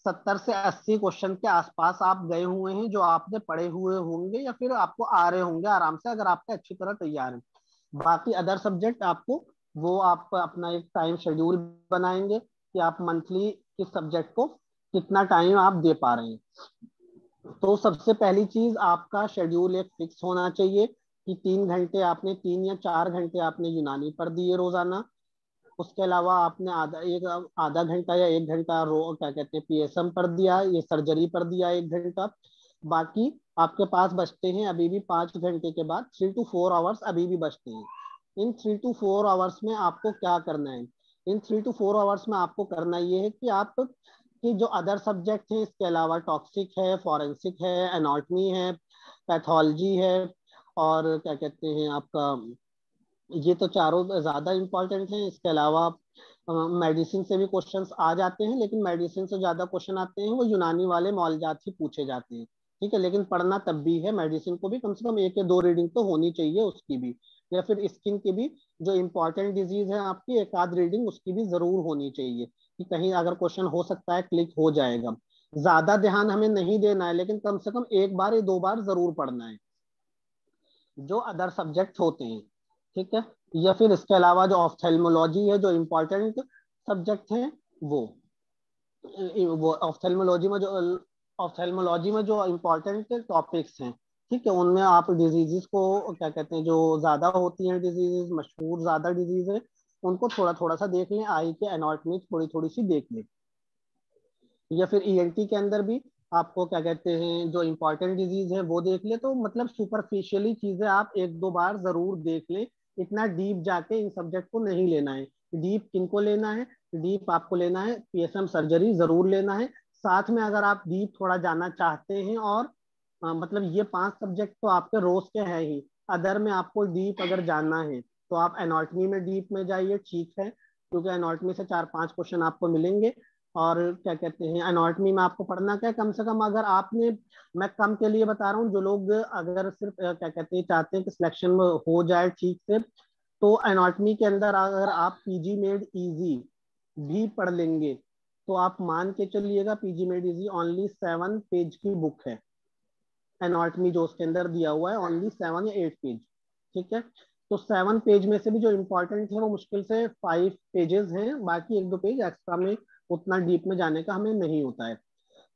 70 से 80 क्वेश्चन के आसपास आप गए हुए हैं, जो आपने पढ़े हुए होंगे या फिर आपको आ रहे होंगे आराम से, अगर आपके अच्छी तरह तैयार हैं। बाकी अदर सब्जेक्ट आपको, वो आप अपना एक टाइम शेड्यूल बनाएंगे कि आप मंथली किस सब्जेक्ट को कितना टाइम आप दे पा रहे हैं। तो सबसे पहली चीज, आपका शेड्यूल एक फिक्स होना चाहिए कि 3 घंटे आपने, 3 या 4 घंटे आपने यूनानी पढ़ दिए रोजाना। उसके अलावा आपने आधा घंटा या 1 घंटा क्या कहते हैं पीएसएम पढ़ दिया, ये सर्जरी पढ़ दिया 1 घंटा। बाकी आपके पास बचते हैं अभी भी 5 घंटे के बाद 3 to 4 आवर्स अभी भी बचते हैं। इन 3 to 4 आवर्स में आपको क्या करना है? इन 3 to 4 आवर्स में आपको करना ये है कि आप कि जो अदर सब्जेक्ट हैं, इसके अलावा टॉक्सिक है, फॉरेंसिक है, एनाटॉमी है, पैथोलॉजी है, और क्या कहते हैं आपका, ये तो चारों ज्यादा इंपॉर्टेंट हैं। इसके अलावा मेडिसिन से भी क्वेश्चंस आ जाते हैं, लेकिन मेडिसिन से ज्यादा क्वेश्चन आते हैं वो यूनानी वाले मौलजात ही पूछे जाते हैं। ठीक है, लेकिन पढ़ना तब भी है, मेडिसिन को भी कम से कम 1 या 2 रीडिंग तो होनी चाहिए उसकी भी, या फिर स्किन की भी जो इंपॉर्टेंट डिजीज है आपकी, 1 आध रीडिंग उसकी भी जरूर होनी चाहिए कि कहीं अगर क्वेश्चन हो सकता है क्लिक हो जाएगा। ज्यादा ध्यान हमें नहीं देना है, लेकिन कम से कम 1 बार या 2 बार जरूर पढ़ना है जो अदर सब्जेक्ट होते हैं। ठीक है, या फिर इसके अलावा जो ऑफ्थेल्मोलॉजी है, जो इम्पोर्टेंट सब्जेक्ट हैं, वो ऑफ्थेल्मोलॉजी में जो इम्पोर्टेंट टॉपिक्स हैं, ठीक है, उनमें आप डिजीजेस को क्या कहते हैं, जो ज्यादा होती हैं डिजीजेस, मशहूर ज्यादा डिजीज है, उनको थोड़ा थोड़ा सा देख लें। आई के एनाटॉमी थोड़ी थोड़ी सी देख लें, या फिर ईएनटी के अंदर भी आपको क्या कहते हैं जो इम्पोर्टेंट डिजीज है वो देख ले। तो मतलब सुपरफिशियली चीजें आप 1-2 बार जरूर देख लें, इतना डीप जाके इन सब्जेक्ट को नहीं लेना है। डीप किनको लेना है? डीप आपको लेना है पीएसएम सर्जरी जरूर लेना है। साथ में अगर आप डीप थोड़ा जाना चाहते हैं, और मतलब ये 5 सब्जेक्ट तो आपके रोज के हैं ही, अदर में आपको डीप अगर जानना है तो आप एनाटॉमी में डीप में जाइए, ठीक है, क्योंकि एनाटॉमी से 4-5 क्वेश्चन आपको मिलेंगे। और क्या कहते हैं एनाटॉमी में आपको पढ़ना क्या है, कम से कम अगर आपने, मैं कम के लिए बता रहा हूँ, जो लोग अगर सिर्फ क्या कहते हैं चाहते हैं कि सिलेक्शन में हो जाए ठीक से, तो एनाटॉमी के अंदर अगर आप पीजी मेड इजी भी पढ़ लेंगे तो आप मान के चलिएगा PG made easy only 7 page की बुक है। एनाटॉमी जो उसके अंदर दिया हुआ है ओनली 7 या 8 पेज। ठीक है, तो 7 पेज में से भी जो इम्पोर्टेंट है वो मुश्किल से 5 पेजेस हैं, बाकी 1-2 पेज एक्स्ट्रा में उतना डीप में जाने का हमें नहीं होता है।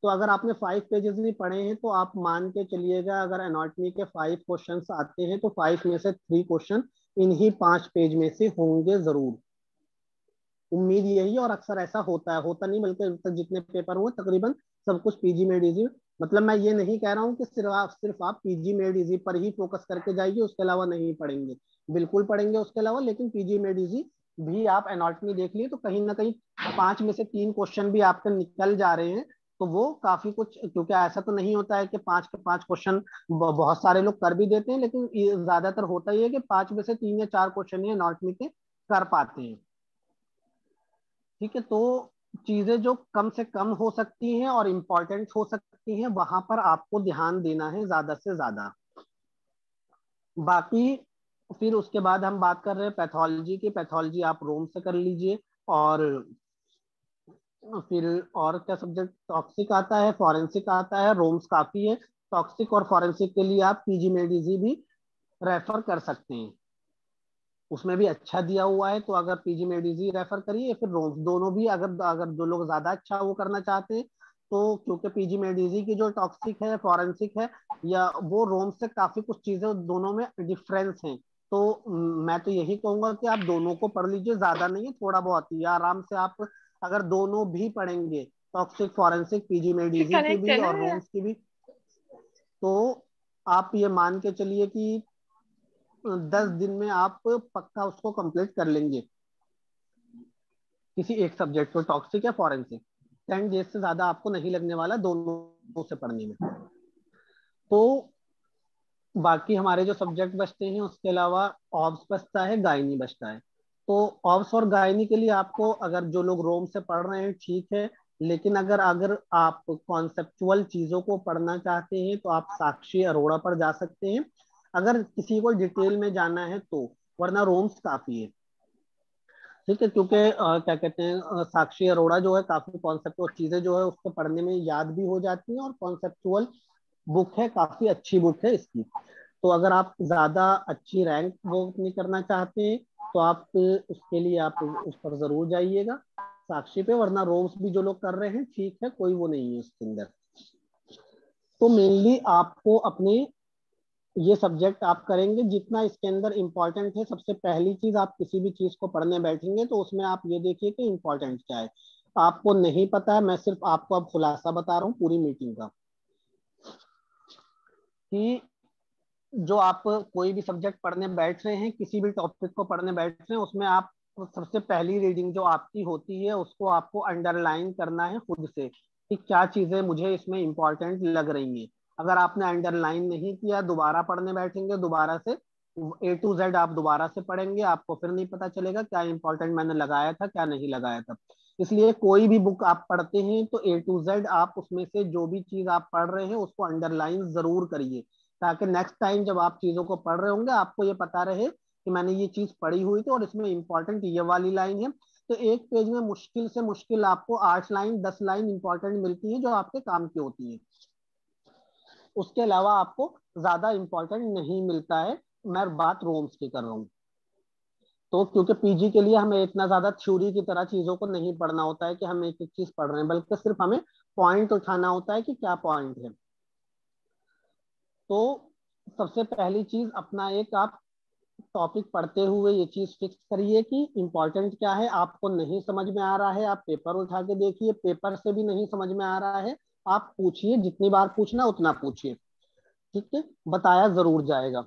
तो अगर आपने 5 पेजेस भी पढ़े हैं तो आप मान के चलिएगा अगर एनाटॉमी के 5 क्वेश्चन आते हैं तो 5 में से 3 क्वेश्चन इन्हीं 5 पेज में से होंगे जरूर। उम्मीद यही, और अक्सर ऐसा होता है, होता नहीं बल्कि जितने पेपर हुए तकरीबन सब कुछ पीजी मेड इजी। मतलब मैं ये नहीं कह रहा हूँ कि सिर्फ आप पीजी मेड इजी पर ही फोकस करके जाइए, उसके अलावा नहीं पढ़ेंगे, बिल्कुल पढ़ेंगे उसके अलावा, लेकिन पीजी मेड इजी भी आप एनाटॉमी देख लिए तो कहीं ना कहीं 5 में से 3 क्वेश्चन भी आपके निकल जा रहे हैं, तो वो काफी कुछ। क्योंकि ऐसा तो नहीं होता है कि 5 के 5 क्वेश्चन बहुत सारे लोग कर भी देते हैं, लेकिन ज्यादातर होता ही है कि 5 में से 3 या 4 क्वेश्चन ही एनाटॉमी के कर पाते हैं। ठीक है, तो चीजें जो कम से कम हो सकती हैं और इम्पोर्टेंट हो सकती हैं वहां पर आपको ध्यान देना है ज्यादा से ज्यादा। बाकी फिर उसके बाद हम बात कर रहे हैं पैथोलॉजी की। पैथोलॉजी आप रोम से कर लीजिए, और फिर और क्या सब्जेक्ट, टॉक्सिक आता है, फॉरेंसिक आता है, रोम्स काफी है। टॉक्सिक और फॉरेंसिक के लिए आप पीजी मेडिजी भी रेफर कर सकते हैं, उसमें भी अच्छा दिया हुआ है। तो अगर पीजी मेडिजी रेफर करिए या फिर रोम्स, दोनों भी, अगर अगर जो लोग ज्यादा अच्छा वो करना चाहते हैं तो क्योंकि पीजीमेडीजी की जो टॉक्सिक है, फॉरेंसिक है, या वो रोम से काफी कुछ चीजें दोनों में डिफरेंस हैं। तो मैं तो यही कहूंगा कि आप दोनों को पढ़ लीजिए, ज्यादा नहीं है, थोड़ा बहुत ही आराम से आप अगर दोनों भी पढ़ेंगे, टॉक्सिक फॉरेंसिक पीजीमेडीजी की कनेक्ट है भी ना। और रोम्स की भी, तो आप ये मान के चलिए कि 10 दिन में आप पक्का उसको कंप्लीट कर लेंगे, किसी एक सब्जेक्ट को, टॉक्सिक या फॉरेंसिक। 10 डेज से ज्यादा आपको नहीं लगने वाला दोनों से पढ़ने में। तो बाकी हमारे जो सब्जेक्ट बचते हैं उसके अलावा ऑब्स बचता है, गायनी बचता है। तो ऑब्स और गायनी के लिए आपको, अगर जो लोग रोम से पढ़ रहे हैं ठीक है, लेकिन अगर अगर आप कॉन्सेप्चुअल चीजों को पढ़ना चाहते हैं तो आप साक्षी अरोड़ा पर जा सकते हैं, अगर किसी को डिटेल में जाना है तो, वरना रोम्स काफी है। ठीक है, क्योंकि क्या कहते हैं, साक्षी अरोड़ा जो है काफी कॉन्सेप्चुअल चीजें जो है उसको पढ़ने में याद भी हो जाती हैं, और कॉन्सेप्चुअल बुक है, काफी अच्छी बुक है इसकी। तो अगर आप ज्यादा अच्छी रैंक वो नहीं करना चाहते हैं तो आप उसके लिए आप उस पर जरूर जाइएगा, साक्षी पे, वरना रोम्स भी जो लोग कर रहे हैं ठीक है, कोई वो नहीं है उसके अंदर। तो मेनली आपको अपने ये सब्जेक्ट आप करेंगे जितना इसके अंदर इंपॉर्टेंट है। सबसे पहली चीज, आप किसी भी चीज को पढ़ने बैठेंगे तो उसमें आप ये देखिए कि इंपॉर्टेंट क्या है। आपको नहीं पता है, मैं सिर्फ आपको अब खुलासा बता रहा हूँ पूरी मीटिंग का, कि जो आप कोई भी सब्जेक्ट पढ़ने बैठ रहे हैं, किसी भी टॉपिक को पढ़ने बैठ रहे हैं, उसमें आप सबसे पहली रीडिंग जो आपकी होती है उसको आपको अंडरलाइन करना है खुद से, कि क्या चीजें मुझे इसमें इंपॉर्टेंट लग रही हैं। अगर आपने अंडरलाइन नहीं किया, दोबारा पढ़ने बैठेंगे, दोबारा से A to Z आप दोबारा से पढ़ेंगे, आपको फिर नहीं पता चलेगा क्या इंपॉर्टेंट मैंने लगाया था, क्या नहीं लगाया था। इसलिए कोई भी बुक आप पढ़ते हैं तो A to Z आप उसमें से जो भी चीज आप पढ़ रहे हैं उसको अंडरलाइन जरूर करिए, ताकि नेक्स्ट टाइम जब आप चीजों को पढ़ रहे होंगे आपको ये पता रहे कि मैंने ये चीज पढ़ी हुई थी और इसमें इंपॉर्टेंट ये वाली लाइन है। तो एक पेज में मुश्किल से मुश्किल आपको 8 लाइन 10 लाइन इंपॉर्टेंट मिलती है जो आपके काम की होती है, उसके अलावा आपको ज्यादा इंपॉर्टेंट नहीं मिलता है। मैं बात रोम्स की कर रहा हूँ। तो क्योंकि पीजी के लिए हमें इतना ज्यादा थ्योरी की तरह चीजों को नहीं पढ़ना होता है कि हम एक एक चीज पढ़ रहे हैं, बल्कि सिर्फ हमें पॉइंट उठाना होता है कि क्या पॉइंट है। तो सबसे पहली चीज, अपना एक आप टॉपिक पढ़ते हुए ये चीज फिक्स करिए कि इंपॉर्टेंट क्या है। आपको नहीं समझ में आ रहा है, आप पेपर उठा के देखिए, पेपर से भी नहीं समझ में आ रहा है, आप पूछिए, जितनी बार पूछना उतना पूछिए, ठीक है, बताया जरूर जाएगा।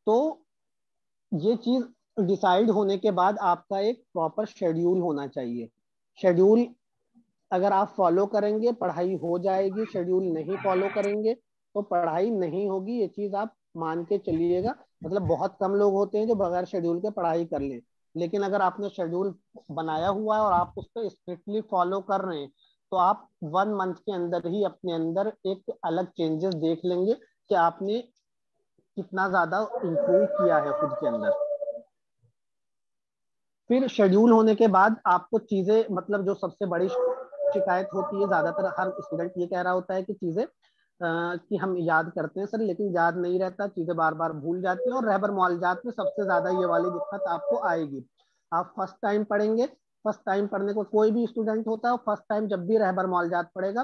तो ये चीज डिसाइड होने के बाद आपका एक प्रॉपर शेड्यूल होना चाहिए। शेड्यूल अगर आप फॉलो करेंगे पढ़ाई हो जाएगी, शेड्यूल नहीं फॉलो करेंगे तो पढ़ाई नहीं होगी, ये चीज आप मान के चलिएगा। मतलब बहुत कम लोग होते हैं जो बगैर शेड्यूल के पढ़ाई कर लें, लेकिन अगर आपने शेड्यूल बनाया हुआ है और आप उस पर स्ट्रिक्टली फॉलो कर रहे हैं तो आप 1 मंथ के अंदर ही अपने अंदर एक अलग चेंजेस देख लेंगे कि आपने कितना ज्यादा इंप्रूव किया है खुद के अंदर। फिर शेड्यूल होने के बाद आपको चीजें, मतलब जो सबसे बड़ी शिकायत होती है, ज्यादातर हर स्टूडेंट ये कह रहा होता है कि चीजें कि हम याद करते हैं सर, लेकिन याद नहीं रहता, चीजें बार बार भूल जाती हैं, और रहबर मौलजात में सबसे ज्यादा ये वाली दिक्कत आपको आएगी। आप फर्स्ट टाइम पढ़ेंगे, फर्स्ट टाइम पढ़ने को कोई भी स्टूडेंट होता है, फर्स्ट टाइम जब भी रहबर मौलजात पढ़ेगा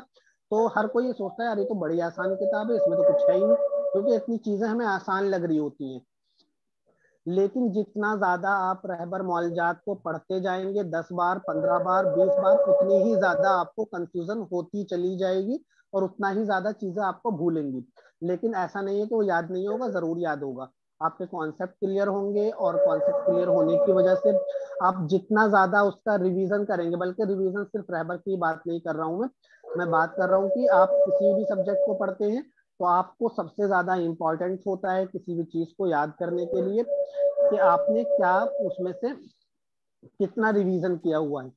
तो हर कोई ये सोचता है यार ये तो बड़ी आसान किताब है, इसमें तो कुछ है ही नहीं, क्योंकि इतनी चीजें हमें आसान लग रही होती हैं। लेकिन जितना ज्यादा आप रहबर मौलजात को पढ़ते जाएंगे, 10 बार 15 बार 20 बार, उतनी ही ज्यादा आपको कंफ्यूजन होती चली जाएगी और उतना ही ज्यादा चीजें आपको भूलेंगी। लेकिन ऐसा नहीं है कि वो याद नहीं होगा, जरूर याद होगा। आपके कॉन्सेप्ट क्लियर होंगे, और कॉन्सेप्ट क्लियर होने की वजह से आप जितना ज्यादा उसका रिवीजन करेंगे, बल्कि रिवीजन सिर्फ रहबर की बात नहीं कर रहा हूँ मैं बात कर रहा हूँ कि आप किसी भी सब्जेक्ट को पढ़ते हैं तो आपको सबसे ज्यादा इंपॉर्टेंट होता है किसी भी चीज को याद करने के लिए कि आपने क्या उसमें से कितना रिवीजन किया हुआ है।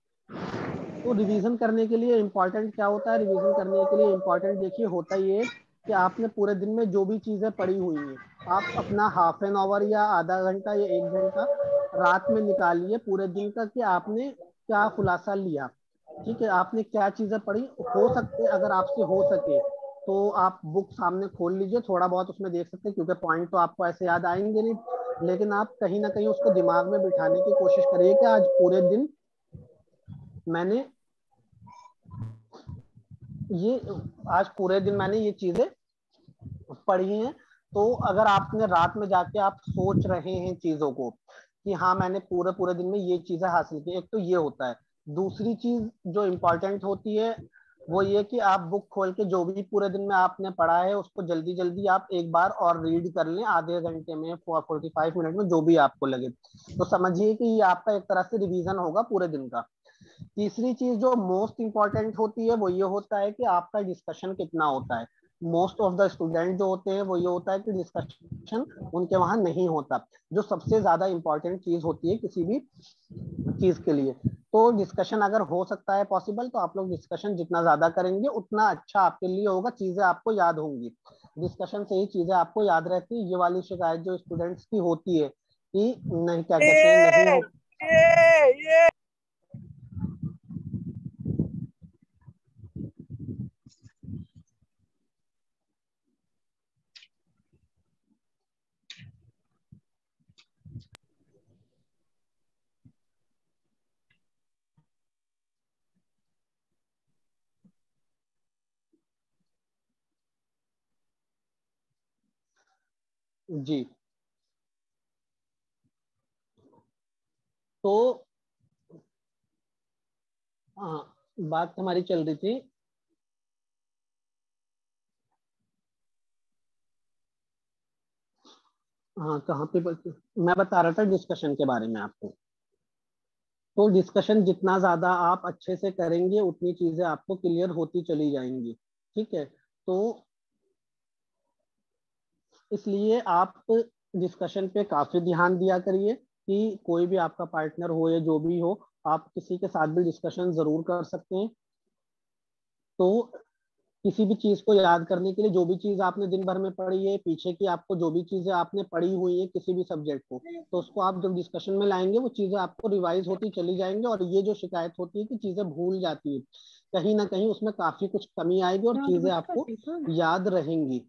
तो रिवीजन करने के लिए इंपॉर्टेंट क्या होता है, रिवीजन करने के लिए इंपॉर्टेंट देखिए होता ये कि आपने पूरे दिन में जो भी चीजें पढ़ी हुई हैं, आप अपना हाफ एन आवर या आधा घंटा या 1 घंटा रात में निकालिए पूरे दिन का कि आपने क्या खुलासा लिया। ठीक है, आपने क्या चीजें पढ़ी, हो सकते अगर आपसे हो सके तो आप बुक सामने खोल लीजिए, थोड़ा बहुत उसमें देख सकते हैं, क्योंकि पॉइंट तो आपको ऐसे याद आएंगे नहीं, लेकिन आप कहीं ना कहीं उसको दिमाग में बिठाने की कोशिश करिए कि आज पूरे दिन मैंने ये आज पूरे दिन मैंने ये चीजें पढ़ी हैं। तो अगर आपने रात में जाके आप सोच रहे हैं चीजों को कि हाँ मैंने पूरे पूरे दिन में ये चीजें हासिल की, एक तो ये होता है। दूसरी चीज जो इम्पोर्टेंट होती है वो ये कि आप बुक खोल के जो भी पूरे दिन में आपने पढ़ा है उसको जल्दी जल्दी आप एक बार और रीड कर लें, आधे घंटे में 45 मिनट में, जो भी आपको लगे। तो समझिए कि ये आपका एक तरह से रिवीजन होगा पूरे दिन का। तीसरी चीज जो मोस्ट इंपॉर्टेंट होती है वो ये होता है कि आपका डिस्कशन कितना होता है। मोस्ट ऑफ द स्टूडेंट जो होते हैं वो ये होता है कि डिस्कशन उनके वहां नहीं होता, जो सबसे ज्यादा इंपॉर्टेंट चीज होती है किसी भी चीज के लिए। तो डिस्कशन अगर हो सकता है पॉसिबल तो आप लोग डिस्कशन जितना ज्यादा करेंगे उतना अच्छा आपके लिए होगा, चीजें आपको याद होंगी। डिस्कशन से ही चीजें आपको याद रहती है। ये वाली शिकायत जो स्टूडेंट्स की होती है कि नहीं, क्या कहते हैं, नहीं हो। जी, तो हाँ, बात हमारी चल रही थी। हाँ, कहाँ पे मैं बता रहा था डिस्कशन के बारे में आपको। तो डिस्कशन जितना ज्यादा आप अच्छे से करेंगे उतनी चीजें आपको क्लियर होती चली जाएंगी। ठीक है, तो इसलिए आप डिस्कशन पे काफी ध्यान दिया करिए कि कोई भी आपका पार्टनर हो या जो भी हो, आप किसी के साथ भी डिस्कशन जरूर कर सकते हैं। तो किसी भी चीज को याद करने के लिए जो भी चीज आपने दिन भर में पढ़ी है, पीछे की आपको जो भी चीजें आपने पढ़ी हुई है किसी भी सब्जेक्ट को, तो उसको आप जब डिस्कशन में लाएंगे वो चीजें आपको रिवाइज होती चली जाएंगी। और ये जो शिकायत होती है कि चीजें भूल जाती है, कहीं ना कहीं उसमें काफी कुछ कमी आएगी और चीजें आपको याद रहेंगी।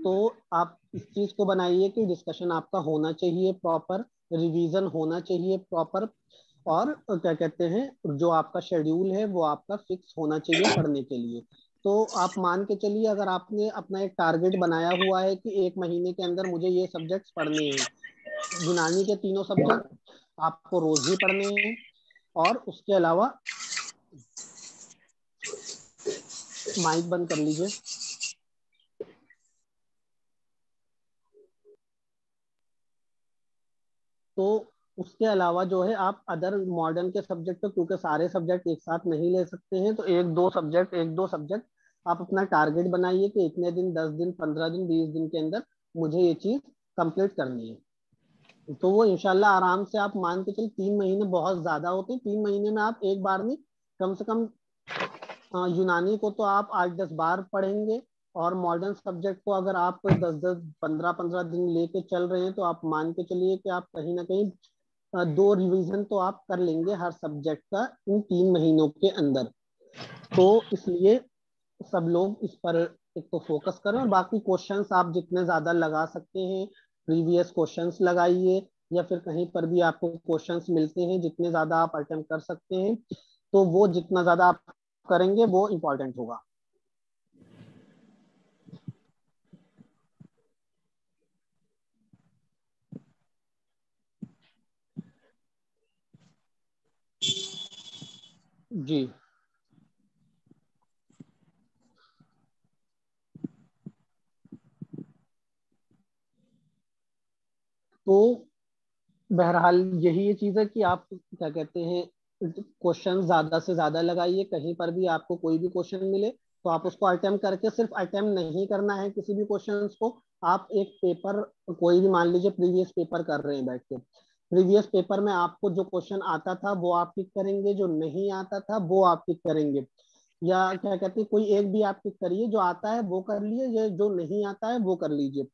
तो आप इस चीज को बनाइए कि डिस्कशन आपका होना चाहिए प्रॉपर, रिवीजन होना चाहिए प्रॉपर, और क्या कहते हैं जो आपका शेड्यूल है वो आपका फिक्स होना चाहिए पढ़ने के लिए। तो आप मान के चलिए अगर आपने अपना एक टारगेट बनाया हुआ है कि 1 महीने के अंदर मुझे ये सब्जेक्ट्स पढ़ने हैं, यूनानी के तीनों सब्जेक्ट आपको रोज ही पढ़ने हैं, और उसके अलावा माइक बंद कर लीजिए। तो उसके अलावा जो है आप अदर मॉडर्न के सब्जेक्ट, तो क्योंकि सारे सब्जेक्ट एक साथ नहीं ले सकते हैं, तो एक दो सब्जेक्ट आप अपना टारगेट बनाइए कि इतने दिन, 10 दिन, 15 दिन, 20 दिन के अंदर मुझे ये चीज कंप्लीट करनी है। तो वो इंशाल्लाह आराम से आप मान के चलिए 3 महीने बहुत ज्यादा होते हैं, 3 महीने में आप एक बार नहीं, कम से कम यूनानी को तो आप 8-10 बार पढ़ेंगे। और मॉडर्न सब्जेक्ट को अगर आप 10-10, 15-15 दिन लेके चल रहे हैं तो आप मान के चलिए कि आप कहीं ना कहीं 2 रिवीजन तो आप कर लेंगे हर सब्जेक्ट का इन 3 महीनों के अंदर। तो इसलिए सब लोग इस पर एक तो फोकस करें, और बाकी क्वेश्चंस आप जितने ज्यादा लगा सकते हैं प्रीवियस क्वेश्चंस लगाइए, या फिर कहीं पर भी आपको क्वेश्चंस मिलते हैं जितने ज्यादा आप अटेम्प्ट कर सकते हैं, तो वो जितना ज्यादा आप करेंगे वो इम्पोर्टेंट होगा। जी, तो बहरहाल यही ये चीज है कि आप क्या कहते हैं क्वेश्चन ज्यादा से ज्यादा लगाइए। कहीं पर भी आपको कोई भी क्वेश्चन मिले तो आप उसको अटेम्प्ट करके, सिर्फ अटेम्प्ट नहीं करना है किसी भी क्वेश्चन को, आप एक पेपर कोई भी मान लीजिए प्रीवियस पेपर कर रहे हैं बैठ के, प्रीवियस पेपर में आपको जो क्वेश्चन आता था वो आप टिक करेंगे, जो नहीं आता था वो आप टिक करेंगे। या क्या कहते हैं कोई एक भी आप टिक करिए, जो आता है वो कर लिए, या जो नहीं आता है वो कर लीजिए।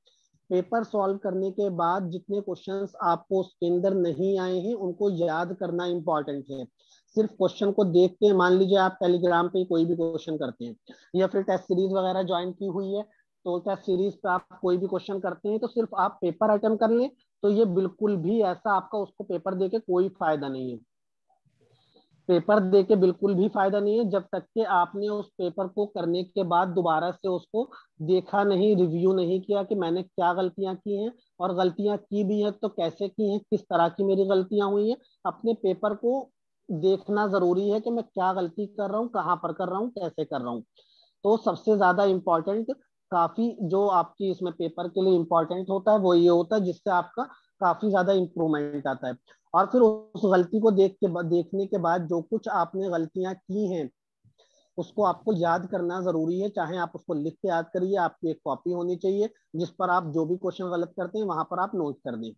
पेपर सॉल्व करने के बाद जितने क्वेश्चंस आपको उसके अंदर नहीं आए हैं उनको याद करना इंपॉर्टेंट है। सिर्फ क्वेश्चन को देख के, मान लीजिए आप टेलीग्राम पे कोई भी क्वेश्चन करते हैं या फिर टेस्ट सीरीज वगैरह ज्वाइन की हुई है, तो टेस्ट सीरीज पे आप कोई भी क्वेश्चन करते हैं तो सिर्फ आप पेपर अटेम्प्ट कर लें, तो ये बिल्कुल भी ऐसा आपका उसको पेपर दे के कोई फायदा नहीं है। पेपर दे के बिल्कुल भी फायदा नहीं है जब तक कि आपने उस पेपर को करने के बाद दोबारा से उसको देखा नहीं, रिव्यू नहीं किया कि मैंने क्या गलतियां की हैं, और गलतियां की भी हैं तो कैसे की हैं, किस तरह की मेरी गलतियां हुई हैं। अपने पेपर को देखना जरूरी है कि मैं क्या गलती कर रहा हूँ, कहाँ पर कर रहा हूँ, कैसे कर रहा हूँ। तो सबसे ज्यादा इम्पोर्टेंट, काफी जो आपकी इसमें पेपर के लिए इम्पोर्टेंट होता है वो ये होता है जिससे आपका काफी ज्यादा इम्प्रूवमेंट आता है। और फिर उस गलती को देखने के बाद जो कुछ आपने गलतियां की हैं उसको आपको याद करना जरूरी है। चाहे आप उसको लिख के याद करिए, आपकी एक कॉपी होनी चाहिए जिस पर आप जो भी क्वेश्चन गलत करते हैं वहां पर आप नोट कर दें।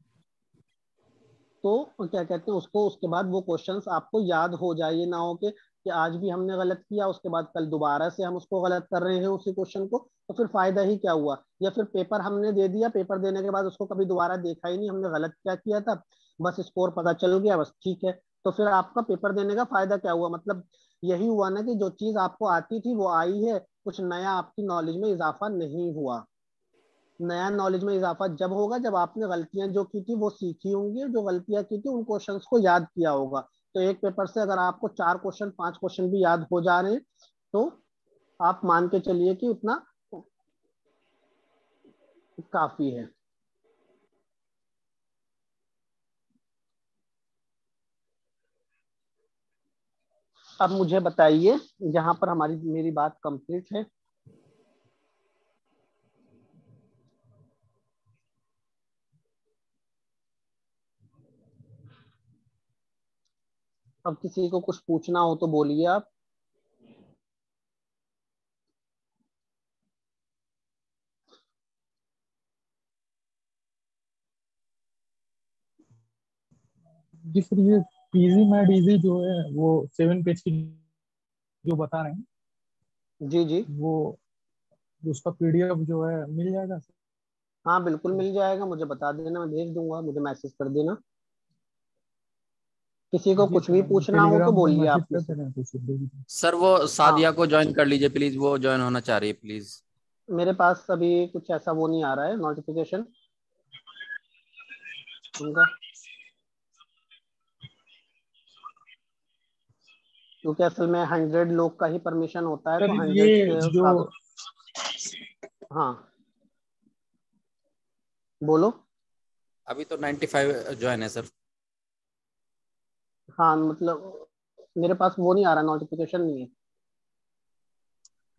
तो क्या कहते हैं उसको, उसके बाद वो क्वेश्चंस आपको याद हो जाए। ये ना हो कि आज भी हमने गलत किया, उसके बाद कल दोबारा से हम उसको गलत कर रहे हैं उसी क्वेश्चन को, तो फिर फायदा ही क्या हुआ। या फिर पेपर हमने दे दिया, पेपर देने के बाद उसको कभी दोबारा देखा ही नहीं हमने गलत क्या किया था, बस स्कोर पता चल गया, बस ठीक है। तो फिर आपका पेपर देने का फायदा क्या हुआ। मतलब यही हुआ ना कि जो चीज आपको आती थी वो आई है, कुछ नया आपकी नॉलेज में इजाफा नहीं हुआ। नया नॉलेज में इजाफा जब होगा जब आपने गलतियां जो की थी वो सीखी होंगी, जो गलतियां की थी उन क्वेश्चंस को याद किया होगा। तो एक पेपर से अगर आपको 4 क्वेश्चन 5 क्वेश्चन भी याद हो जा रहे हैं तो आप मान के चलिए कि उतना काफी है। अब मुझे बताइए, यहाँ पर हमारी मेरी बात कंप्लीट है। अब किसी को कुछ पूछना हो तो बोलिए आप। जी सर, ये पीजी मैड इजी जो है वो 7 पेज की जो बता रहे हैं, जी जी। वो उसका पीडीएफ जो है मिल जाएगा सर? हाँ बिल्कुल मिल जाएगा, मुझे बता देना, मैं भेज दूंगा, मुझे मैसेज कर देना। किसी को जी कुछ सर, भी हम पूछना हो तो टेलीग्राम पे बोलिए मैसेज आप में कर से। दे रहे हैं तो सर दे दीजिए। सर वो सादिया हाँ, को ज्वाइन कर लीजिए प्लीज, वो ज्वाइन होना चाह रही है प्लीज। मेरे पास अभी कुछ ऐसा वो नहीं आ रहा है नोटिफिकेशन उनका, क्योंकि असल में 100 लोग का ही परमिशन होता है, सर तो ये 100 के जो हिसाब। हाँ बोलो। अभी तो 95 ज्वाइन है सर। हाँ मतलब मेरे पास वो नहीं आ रहा, नोटिफिकेशन नहीं है,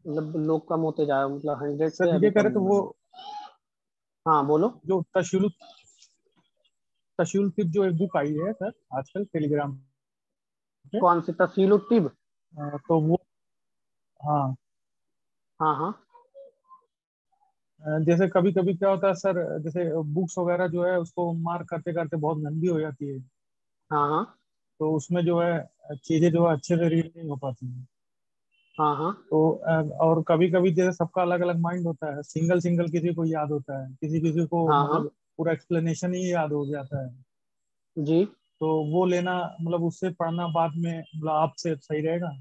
मतलब लोग कम होते जा रहे हैं, मतलब 100 से सर अभी ये कह कम रहे तो हो वो रहे हैं। हाँ बोलो। जो तशुल जो एक बुक आई है सर आजकल टेलीग्राम पे, कौन सी तफसील तिब? तो वो, हाँ, हाँ हाँ जैसे कभी कभी क्या होता है सर, जैसे बुक्स वगैरह जो है उसको मार्क करते करते बहुत गंदी हो जाती है, हाँ हाँ तो उसमें जो है चीजें जो है अच्छे से रीड नहीं हो पाती हैं। हाँ हाँ तो और कभी कभी जैसे सबका अलग अलग माइंड होता है, सिंगल सिंगल किसी को याद होता है, किसी किसी को हाँ हाँ मतलब पूरा एक्सप्लेनेशन ही याद हो जाता है। जी। तो वो लेना मतलब उससे पढ़ना बाद में मतलब आपसे सही रहेगा?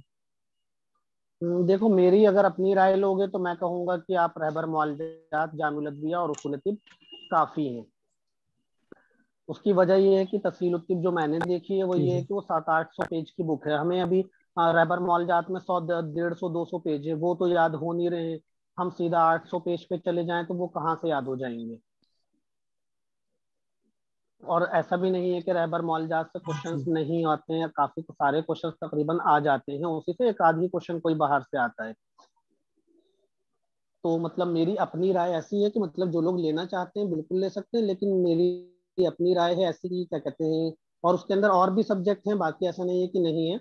देखो मेरी अगर अपनी राय लोगे तो मैं कहूंगा कि आप रहबर मुआलजात, जामिउल अदविया और उसूल तिब काफी है। उसकी वजह ये है कि तफसील तिब जो मैंने देखी है वो जी ये है जी। कि वो 700-800 पेज की बुक है। हमें अभी रहबर मुआलजात में 100 150 200 पेज है, वो तो याद हो नहीं रहे हैं। हम सीधा 800 पेज पे चले जाएं तो वो कहाँ से याद हो जाएंगे। और ऐसा भी नहीं है कि रहबर मौलजात से क्वेश्चंस जी नहीं आते हैं, काफी सारे क्वेश्चंस तकरीबन आ जाते हैं, उसी से एक आध ही क्वेश्चन कोई बाहर से आता है। तो मतलब मेरी अपनी राय ऐसी है कि मतलब जो लोग लेना चाहते हैं बिल्कुल ले सकते हैं, लेकिन मेरी अपनी राय है ऐसी कि क्या कहते हैं, और उसके अंदर और भी सब्जेक्ट हैं, बाकी ऐसा नहीं है कि नहीं है।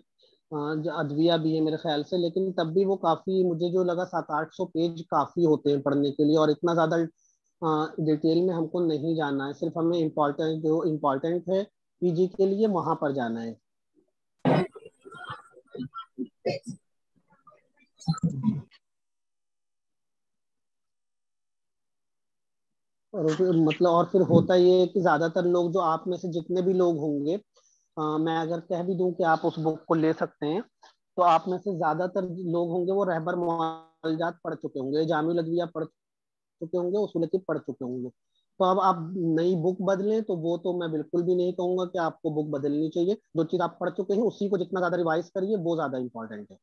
जो अदविया भी है मेरे ख्याल से, लेकिन तब भी वो काफी, मुझे जो लगा 700-800 पेज काफी होते हैं पढ़ने के लिए, और इतना ज्यादा डिटेल में हमको नहीं जाना है, सिर्फ हमें इम्पोर्टेंट जो इम्पोर्टेंट है पीजी के लिए वहां पर जाना है। और मतलब और फिर होता ये है कि ज्यादातर लोग, जो आप में से जितने भी लोग होंगे, मैं अगर कह भी दूं कि आप उस बुक को ले सकते हैं, तो आप में से ज्यादातर लोग होंगे वो रहबर मुआलजात पढ़ चुके होंगे, जामिउल अदविया पढ़ चुके होंगे, उसूल तिब पढ़ चुके होंगे। तो अब आप नई बुक बदलें, तो वो तो मैं बिल्कुल भी नहीं कहूंगा कि आपको बुक बदलनी चाहिए। जो चीज आप पढ़ चुके हैं उसी को जितना ज्यादा रिवाइज करिए, वो ज्यादा इंपॉर्टेंट है।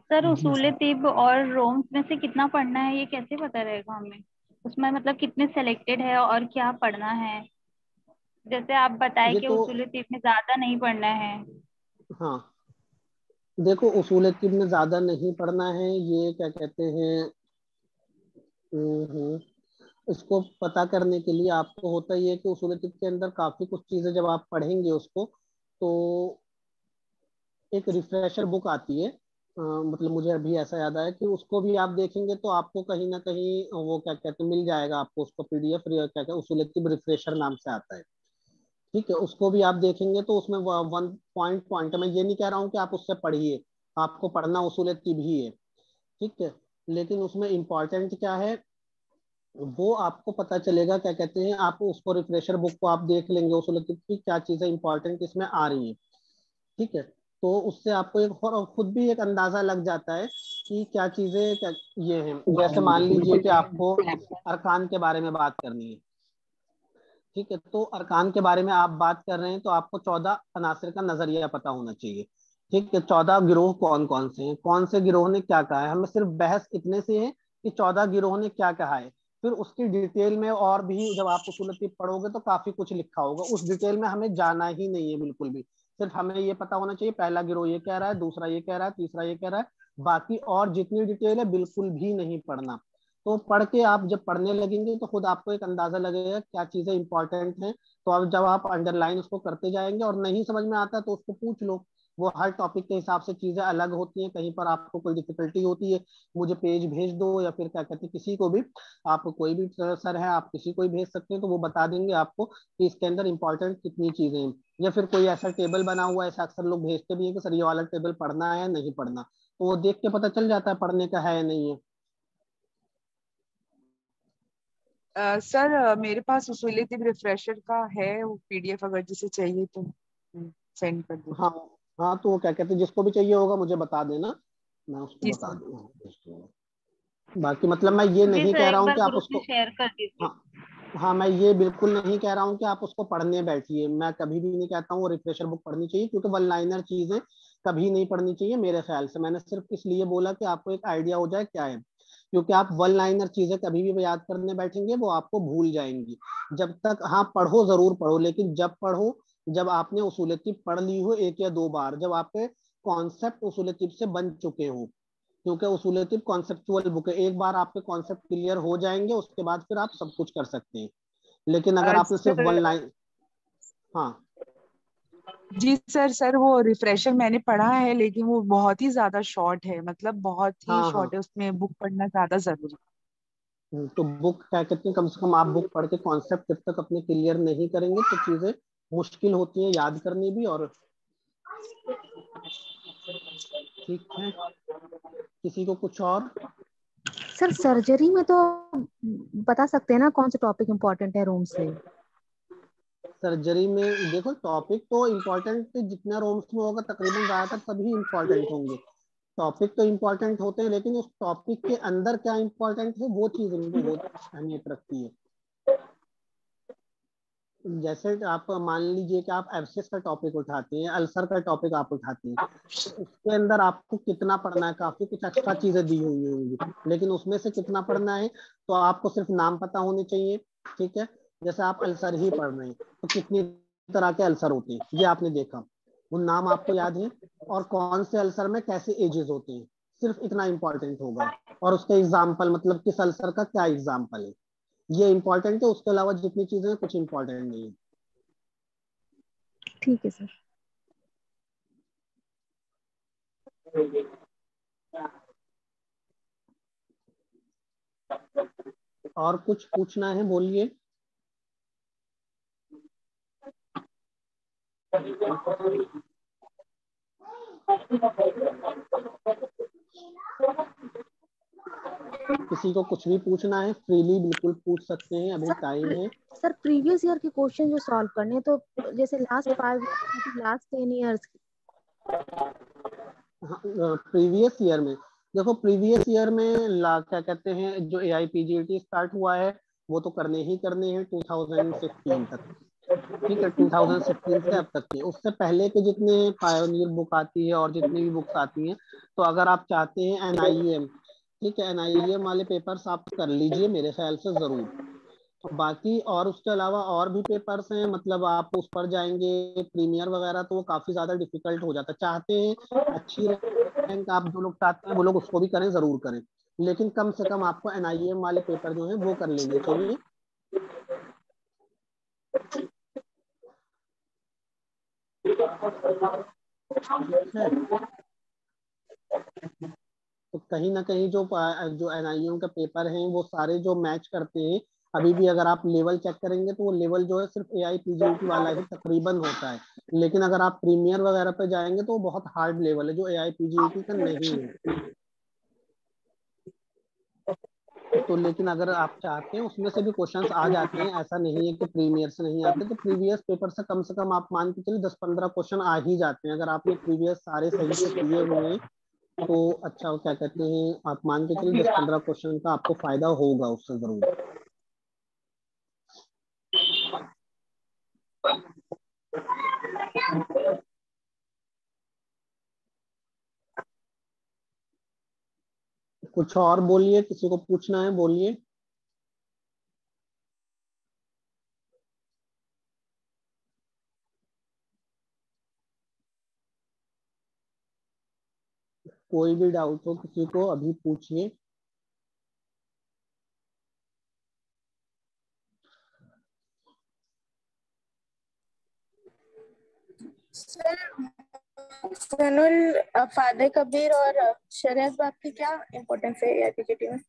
सर उसूल तिब और रोम्स में से कितना पढ़ना है ये कैसे पता रहेगा हमें? उसमें मतलब कितने सेलेक्टेड है और क्या पढ़ना है? जैसे आप बताए ये कि तो उसूल तिब में ज्यादा नहीं पढ़ना है। हाँ, देखो उसूल तिब में ज्यादा नहीं पढ़ना है, ये क्या कहते हैं, इसको पता करने के लिए आपको होता ही है कि उसूल तिब के अंदर काफी कुछ चीजें जब आप पढ़ेंगे उसको, तो एक रिफ्रेशर बुक आती है, मतलब मुझे अभी ऐसा याद आया कि उसको भी आप देखेंगे तो आपको कहीं ना कहीं वो क्या कहते हैं मिल जाएगा आपको उसको पीडीएफ, क्या कहते हैं उसूल तिब रिफ्रेशर नाम से आता है। ठीक है, उसको भी आप देखेंगे तो उसमें वन पॉइंट पॉइंट, मैं ये नहीं कह रहा हूँ कि आप उससे पढ़िए, आपको पढ़ना उसूल तिब ही है, ठीक है, लेकिन उसमें इम्पोर्टेंट क्या है वो आपको पता चलेगा। क्या कहते हैं, आप उसको रिफ्रेशर बुक को आप देख लेंगे उसूल तिब की क्या चीजें इंपॉर्टेंट इसमें आ रही है, ठीक है, तो उससे आपको एक और खुद भी एक अंदाजा लग जाता है कि क्या चीजें क्या ये हैं। जैसे मान लीजिए कि आपको अरकान के बारे में बात करनी है, ठीक है, तो अरकान के बारे में आप बात कर रहे हैं तो आपको 14 अनासर का नजरिया पता होना चाहिए, ठीक है, 14 गिरोह कौन कौन से हैं, कौन से गिरोह ने क्या कहा है, हमें सिर्फ बहस इतने से है कि 14 गिरोह ने क्या कहा है। फिर उसकी डिटेल में और भी जब आप उसूल तिब पढ़ोगे तो काफी कुछ लिखा होगा, उस डिटेल में हमें जाना ही नहीं है बिल्कुल भी। सिर्फ हमें ये पता होना चाहिए पहला गिरोह ये कह रहा है, दूसरा ये कह रहा है, तीसरा ये कह रहा है, बाकी और जितनी डिटेल है बिल्कुल भी नहीं पढ़ना। तो पढ़ के आप जब पढ़ने लगेंगे तो खुद आपको एक अंदाजा लगेगा क्या चीजें इंपॉर्टेंट हैं। तो अब जब आप अंडरलाइन उसको करते जाएंगे और नहीं समझ में आता तो उसको पूछ लो, वो हर टॉपिक के हिसाब से चीजें अलग होती हैं, कहीं पर आपको कोई डिफिकल्टी होती है मुझे पेज भेज दो, या फिर क्या कहते हैं किसी को भी, आप कोई भी सर है आप किसी को भी भेज सकते हैं, तो वो बता देंगे आपको कि इसके अंदर इंपॉर्टेंट कितनी चीजें हैं। या फिर कोई ऐसा टेबल बना हुआ है, ऐसा अक्सर लोग भेजते भी है कि सर ये वाला टेबल पढ़ना है नहीं पढ़ना, तो वो देख के पता चल जाता है पढ़ने का है या नहीं है। सर मेरे पास उसूल तिब रिफ्रेशर का है वो पीडीएफ, अगर जिसे चाहिए तो सेंड कर हाँ, दीजिए। हाँ, तो वो क्या कहते हैं जिसको भी चाहिए होगा मुझे बता देना, मैं उसको जी बता सर। दूंगा। बाकी मतलब मैं ये जी नहीं सर कह रहा एक हूँ बार कि आप ग्रुप में उसको, शेयर कर दीजिए। हाँ, हाँ, मैं ये बिल्कुल नहीं कह रहा हूँ कि आप उसको पढ़ने बैठिए, मैं कभी भी नहीं कहता हूँ वो रिफ्रेशर बुक पढ़नी चाहिए, क्योंकि वन लाइनर चीजें कभी नहीं पढ़नी चाहिए मेरे ख्याल से। मैंने सिर्फ इसलिए बोला कि आपको एक आइडिया हो जाए क्या है, क्योंकि आप वन लाइनर चीजें कभी भी याद करने बैठेंगे वो आपको भूल जाएंगी। जब तक, हाँ पढ़ो जरूर पढ़ो, लेकिन जब पढ़ो जब आपने उसूल तिब पढ़ ली हो एक या दो बार, जब आपके कॉन्सेप्ट उसूल तिब से बन चुके हो, क्योंकि उसूल तिब कॉन्सेप्चुअल बुक है, एक बार आपके कॉन्सेप्ट क्लियर हो जाएंगे उसके बाद फिर आप सब कुछ कर सकते हैं। लेकिन अगर आपने सिर्फ वन सर लाइन, हाँ, जी सर वो रिफ्रेशर मैंने पढ़ा है, लेकिन वो बहुत ही ज्यादा शॉर्ट है, मतलब बहुत ही हाँ, हाँ, शॉर्ट है, उसमें बुक पढ़ना ज्यादा जरूरी है। तो बुक क्या कहते हैं, कम से कम आप बुक पढ़ के कॉन्सेप्ट जब तक अपने क्लियर नहीं करेंगे तो चीजें मुश्किल होती हैं याद करनी भी। और ठीक है, किसी को कुछ और? सर सर्जरी में तो बता सकते हैं ना कौन से टॉपिक इम्पोर्टेंट है रूम से? सर्जरी में देखो टॉपिक तो इम्पोर्टेंट जितना रोम्स में होगा तकरीबन ज्यादातर सभी इम्पोर्टेंट होंगे, टॉपिक तो इम्पोर्टेंट होते हैं, लेकिन उस टॉपिक के अंदर क्या इम्पोर्टेंट है वो चीज उनको बहुत अहमियत रखती है। जैसे आप मान लीजिए कि आप एब्सेस का टॉपिक उठाते हैं, अल्सर का टॉपिक आप उठाते हैं, तो उसके अंदर आपको कितना पढ़ना है, काफी कुछ एक्स्ट्रा चीजें दी हुई होंगी, लेकिन उसमें से कितना पढ़ना है तो आपको सिर्फ नाम पता होने चाहिए, ठीक है। जैसे आप अल्सर ही पढ़ रहे हैं तो कितनी तरह के अल्सर होते हैं ये आपने देखा, वो नाम आपको याद है, और कौन से अल्सर में कैसे एजेस होते हैं, सिर्फ इतना इंपॉर्टेंट होगा। और उसका एग्जाम्पल, मतलब किस अल्सर का क्या एग्जाम्पल है, ये इंपॉर्टेंट है, उसके अलावा जितनी चीजें हैं कुछ इंपॉर्टेंट नहीं है। ठीक है सर। और कुछ पूछना है बोलिए। किसी को कुछ भी पूछना है फ्रीली बिल्कुल पूछ सकते हैं, अभी टाइम है। सर प्रीवियस ईयर के क्वेश्चन जो सॉल्व करने हैं, तो जैसे last 5 last 10 years. Previous year में देखो प्रीवियस ईयर में क्या कहते हैं, जो AIPGT स्टार्ट हुआ है वो तो करने ही करने हैं 2016 तक, ठीक है। 2016 से अब तक के, उससे पहले के जितने पायोनियर बुक आती है और जितनी भी बुक्स आती हैं, तो अगर आप चाहते हैं NIEM, ठीक है, NIEM वाले पेपर्स आप कर लीजिए मेरे ख्याल से जरूर। बाकी और उसके अलावा और भी पेपर्स हैं, मतलब आप उस पर जाएंगे प्रीमियर वगैरह तो वो काफी ज्यादा डिफिकल्ट हो जाता है। चाहते हैं अच्छी रैंक आप जो लोग चाहते हैं वो लोग उसको भी करें, जरूर करें, लेकिन कम से कम आपको NIEM वाले पेपर जो है वो कर लेने चाहिए। है। तो कहीं ना कहीं जो NIEM का पेपर हैं वो सारे जो मैच करते हैं, अभी भी अगर आप लेवल चेक करेंगे तो वो लेवल जो है सिर्फ AIPGT वाला ही तकरीबन होता है, लेकिन अगर आप प्रीमियर वगैरह पे जाएंगे तो वो बहुत हार्ड लेवल है जो AIPGT का नहीं है। तो लेकिन अगर आप चाहते हैं उसमें से भी क्वेश्चंस आ जाते हैं, ऐसा नहीं है कि प्रीमियर से नहीं आते, तो प्रीवियस पेपर से कम आप मान के चलिए 10-15 क्वेश्चन आ ही जाते हैं। अगर आपने प्रीवियस सारे सही से किए हुए हैं तो अच्छा, क्या कहते हैं, आप मान के चलिए 10-15 क्वेश्चन का आपको फायदा होगा उससे जरूर। कुछ और बोलिए, किसी को पूछना है बोलिए। कोई भी डाउट हो किसी को अभी पूछिए। सर फादे कबीर और शरीयत बाप की क्या इम्पोर्टेंस है AIPGT में?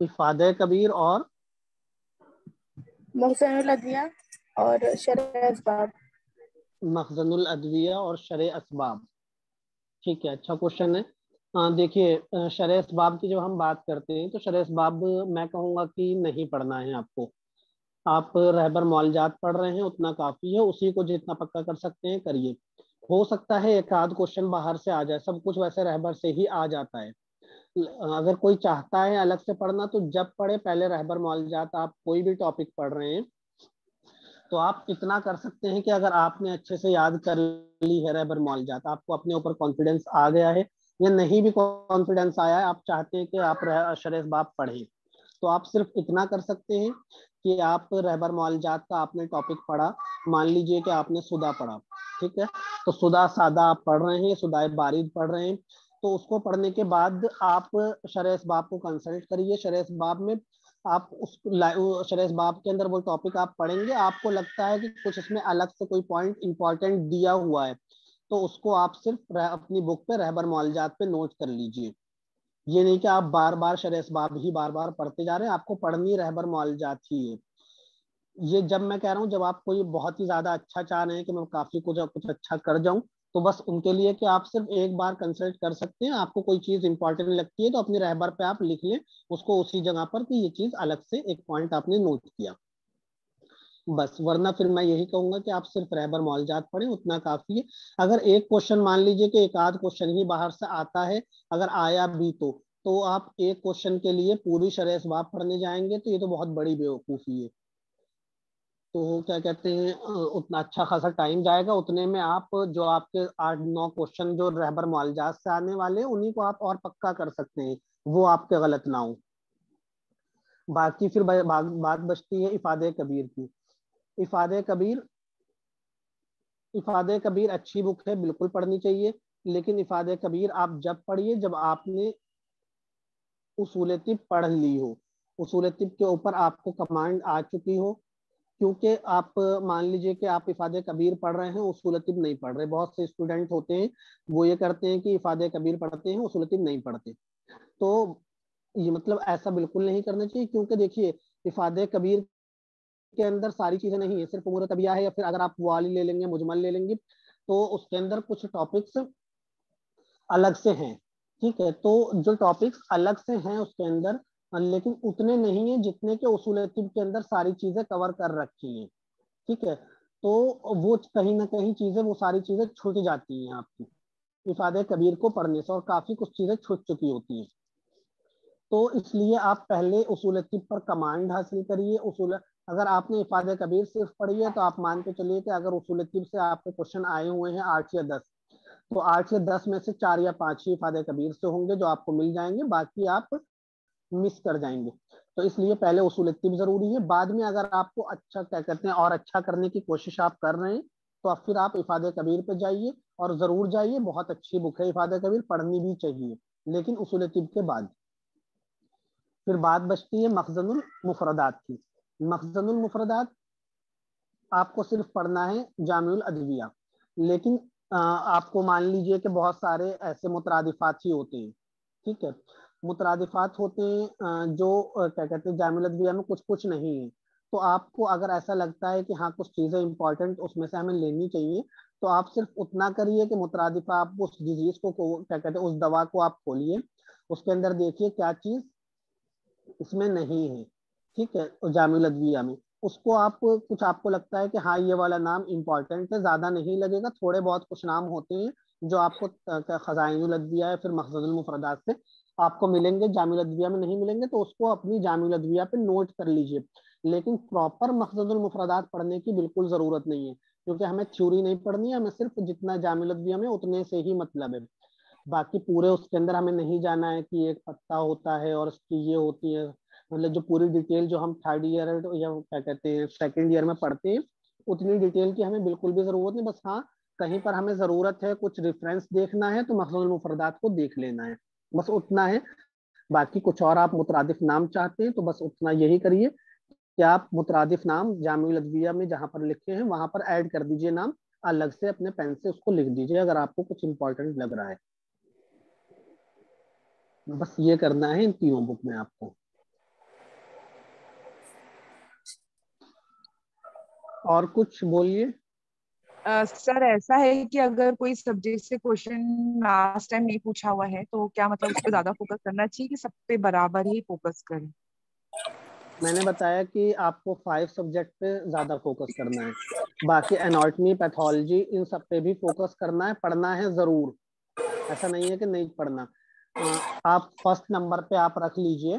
इफादे कबीर और मुहसनुल अदविया और शरीयत बाप। मखजनुल अदविया और शरे असबाब, ठीक है, अच्छा क्वेश्चन है। देखिए शरे असबाब की जब हम बात करते हैं तो शरे असबाब मैं कहूँगा कि नहीं पढ़ना है आपको। आप रहबर मौलजात पढ़ रहे हैं उतना काफी है, उसी को जितना पक्का कर सकते हैं करिए। हो सकता है एक आध क्वेश्चन बाहर से आ जाए, सब कुछ वैसे रहबर से ही आ जाता है। अगर कोई चाहता है अलग से पढ़ना तो जब पढ़े पहले रहबर मौलजात, आप कोई भी टॉपिक पढ़ रहे हैं तो आप इतना कर सकते हैं कि अगर आपने अच्छे से याद कर ली है रहबर मौलजात, आपको अपने ऊपर कॉन्फिडेंस आ गया है, या नहीं भी कॉन्फिडेंस आया है, आप चाहते हैं कि आप शरे बाब पढ़ें, तो आप सिर्फ इतना कर सकते हैं कि आप रहबर मौलजात का आपने टॉपिक पढ़ा, मान लीजिए कि आपने सुदा पढ़ा, ठीक है, तो सुदा सादा आप पढ़ रहे हैं, सुदाए बारिद पढ़ रहे हैं, तो उसको पढ़ने के बाद आप शरह बाब को कंसल्ट करिए। शरह बाब में आप उस शरह बाब के अंदर वो टॉपिक आप पढ़ेंगे, आपको लगता है कि कुछ इसमें अलग से कोई पॉइंट इंपॉर्टेंट दिया हुआ है, तो उसको आप सिर्फ अपनी बुक पे रहबर मौलजात पे नोट कर लीजिए। ये नहीं कि आप बार बार शरह बाब ही बार बार पढ़ते जा रहे हैं, आपको पढ़नी रहबर मौलजात ही है। ये जब मैं कह रहा हूँ जब आप कोई बहुत ही ज्यादा अच्छा चाह रहे हैं कि मैं काफी कुछ अच्छा कर जाऊं, तो बस उनके लिए कि आप सिर्फ एक बार कंसल्ट कर सकते हैं। आपको कोई चीज इंपॉर्टेंट लगती है तो अपने रहबर पे आप लिख लें उसको उसी जगह पर कि ये चीज अलग से एक पॉइंट आपने नोट किया, बस। वरना फिर मैं यही कहूंगा कि आप सिर्फ रहबर मौलजात पढ़ें, उतना काफी है। अगर एक क्वेश्चन मान लीजिए कि एक आध क्वेश्चन ही बाहर से आता है, अगर आया भी तो आप एक क्वेश्चन के लिए पूरी शरह असबाब पढ़ने जाएंगे तो ये तो बहुत बड़ी बेवकूफी है। तो क्या कहते हैं उतना अच्छा खासा टाइम जाएगा, उतने में आप जो आपके 8-9 क्वेश्चन जो रहबर मुआलजात से आने वाले हैं उन्हीं को आप और पक्का कर सकते हैं, वो आपके गलत ना हो। बाकी फिर बात बचती है इफादे कबीर की। इफादे कबीर इफादे कबीर अच्छी बुक है, बिल्कुल पढ़नी चाहिए, लेकिन इफादे कबीर आप जब पढ़िए जब आपने उसूल तिब पढ़ ली हो, उसूल तिब के ऊपर आपको कमांड आ चुकी हो। क्योंकि आप मान लीजिए कि आप इफादे कबीर पढ़ रहे हैं, उसूल तिब नहीं पढ़ रहे। बहुत से स्टूडेंट होते हैं वो ये करते हैं कि इफादे कबीर पढ़ते हैं उसूल तिब नहीं पढ़ते, तो ये मतलब ऐसा बिल्कुल नहीं करना चाहिए। क्योंकि देखिए इफादे कबीर के अंदर सारी चीजें नहीं है, सिर्फ उमूर तबिया है, या फिर अगर आप वाली ले लेंगे मुजमल ले लेंगे तो उसके अंदर कुछ टॉपिक्स अलग से हैं, ठीक है। तो जो टॉपिक्स अलग से हैं उसके अंदर, लेकिन उतने नहीं है जितने के उसूल तिब के अंदर सारी चीजें कवर कर रखी हैं, ठीक है। तो वो कहीं ना कहीं चीजें वो सारी चीजें छूट जाती हैं आपकी। इफादे कबीर को पढ़ने से, और काफी कुछ चीजें छूट चुकी होती हैं। तो इसलिए आप पहले उसूल तिब पर कमांड हासिल करिए। अगर आपने इफादे कबीर सिर्फ पढ़ी है तो आप मान के चलिए कि अगर उसूल तिब से आपके क्वेश्चन आए हुए हैं 8 या 10, तो 8 या 10 में से 4 या 5 ही इफादे कबीर से होंगे जो आपको मिल जाएंगे, बाकी आप मिस कर जाएंगे। तो इसलिए पहले उसूल तिब जरूरी है। बाद में अगर आपको अच्छा क्या कहते हैं और अच्छा करने की कोशिश आप कर रहे हैं तो अब फिर आप इफादे कबीर पे जाइए, और जरूर जाइए, बहुत अच्छी बुक है इफादे कबीर, पढ़नी भी चाहिए, लेकिन उसूल तिब के बाद। फिर बात बचती है मखजनुल मुफरदात की। मखजनुल मुफरदात आपको सिर्फ पढ़ना है जामिउल अदविया, लेकिन आपको मान लीजिए कि बहुत सारे ऐसे मुतरादिफात ही होते हैं, ठीक है, मुतरादिफात होते हैं जो क्या कहते हैं जामिउल अदविया में कुछ कुछ नहीं है। तो आपको अगर ऐसा लगता है कि हाँ कुछ चीजें इंपॉर्टेंट उसमें से हमें लेनी चाहिए, तो आप सिर्फ उतना करिए कि मुतरादिफा, आप उस डिजीज को क्या कहते हैं उस दवा को आप खोलिए, उसके अंदर देखिए क्या चीज इसमें नहीं है, ठीक है, जामिउल अदविया में उसको आप कुछ आपको लगता है कि हाँ ये वाला नाम इंपॉर्टेंट है, ज्यादा नहीं लगेगा, थोड़े बहुत कुछ नाम होते हैं जो आपको खजाइनुल अदविया या फिर मखज़नुल मुफरदात से आपको मिलेंगे, जामिउल अदविया में नहीं मिलेंगे, तो उसको अपनी जामिउल अदविया पे नोट कर लीजिए। लेकिन प्रॉपर मखज़नुल मुफरदात पढ़ने की बिल्कुल जरूरत नहीं है, क्योंकि हमें थ्योरी नहीं पढ़नी है, हमें सिर्फ जितना जामिउल अदविया में उतने से ही मतलब है। बाकी पूरे उसके अंदर हमें नहीं जाना है कि एक पत्ता होता है और उसकी ये होती है, मतलब जो पूरी डिटेल जो हम थर्ड ईयर या क्या कहते हैं सेकंड ईयर में पढ़ते हैं, उतनी डिटेल की हमें बिल्कुल भी जरूरत नहीं। बस हाँ कहीं पर हमें जरूरत है कुछ रेफरेंस देखना है तो मखज़ूल मुफरदात को देख लेना है, बस उतना है। बाकी कुछ और आप मुतरादिफ नाम चाहते हैं तो बस उतना यही करिए कि आप मुतरादिफ नाम जामिउल अदविया में जहां पर लिखे हैं वहां पर ऐड कर दीजिए नाम, अलग से अपने पेन से उसको लिख दीजिए अगर आपको कुछ इंपॉर्टेंट लग रहा है। बस ये करना है इन तीनों बुक में आपको। और कुछ बोलिए। सर ऐसा है कि अगर कोई सब्जेक्ट से क्वेश्चन लास्ट टाइम नहीं पूछा हुआ है तो क्या मतलब उस पर ज्यादा फोकस करना चाहिए कि सब पे बराबर ही फोकस करें? मैंने बताया कि आपको 5 सब्जेक्ट पे ज्यादा फोकस करना है, बाकी एनाटॉमी पैथोलॉजी इन सब पे भी फोकस करना है, पढ़ना है जरूर, ऐसा नहीं है कि नहीं पढ़ना। आप फर्स्ट नंबर पे आप रख लीजिए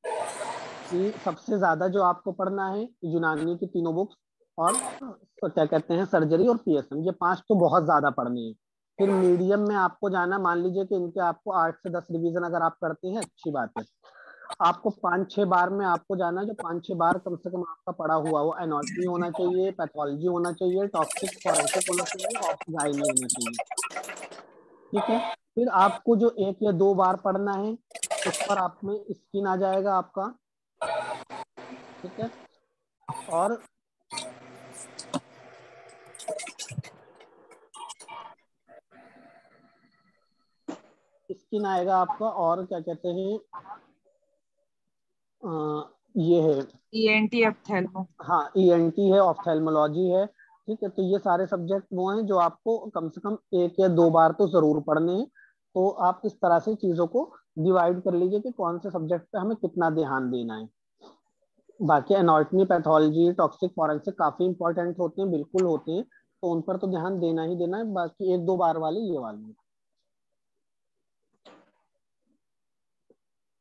कि सबसे ज्यादा जो आपको पढ़ना है यूनानी की तीनों बुक्स और क्या कहते हैं सर्जरी और पीएसएम, ये 5 तो बहुत ज्यादा पढ़ने हैं। फिर मीडियम में आपको जाना, मान लीजिए कि इनके आपको 8 से 10 रिवीजन अगर आप करते हैं अच्छी बात है, आपको 5-6 बार में आपको जाना है, जो 5-6 बार कम से कम आपका पढ़ा हुआ वो एनाटॉमी होना चाहिए, पैथोलॉजी होना चाहिए, टॉक्सिक फॉरेंसिक होना चाहिए और गायनी होना चाहिए, ठीक है। फिर आपको जो 1 या 2 बार पढ़ना है उस पर आप में स्किन आ जाएगा आपका, ठीक है, और स्किन आएगा आपका, और क्या कहते हैं ये है ईएनटी ऑप्थेल्मो। हाँ ईएनटी है, ऑफ्थेल्मोलॉजी है, ठीक है। तो ये सारे सब्जेक्ट वो हैं जो आपको कम से कम 1 या 2 बार तो जरूर पढ़ने हैं। तो आप इस तरह से चीजों को डिवाइड कर लीजिए कि कौन से सब्जेक्ट पे हमें कितना ध्यान देना है। बाकी एनाटॉमी पैथोलॉजी टॉक्सिक फॉरेंसिक काफी इंपॉर्टेंट होते हैं, बिल्कुल होते हैं, तो उन पर तो ध्यान देना ही देना है। बाकी 1-2 बार वाले ये वाले।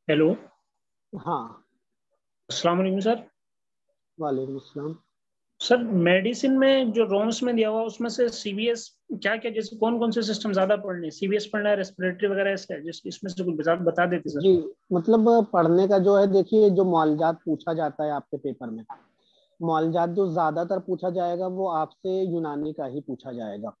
हेलो, हाँ अस्सलाम वालेकुम सर। वालेकुम अस्सलाम। सर मेडिसिन में जो रोम्स में दिया हुआ उसमें से सीवीएस क्या क्या, जैसे कौन कौन से सिस्टम ज्यादा पढ़ने, सीवीएस पढ़ना है, रेस्पिरेटरी वगैरह, ऐसा जिस इसमें से कुछ बता देते सर। जी मतलब पढ़ने का जो है, देखिए जो मौलजात पूछा जाता है आपके पेपर में, मौलजात जो ज्यादातर पूछा जाएगा वो आपसे यूनानी का ही पूछा जाएगा,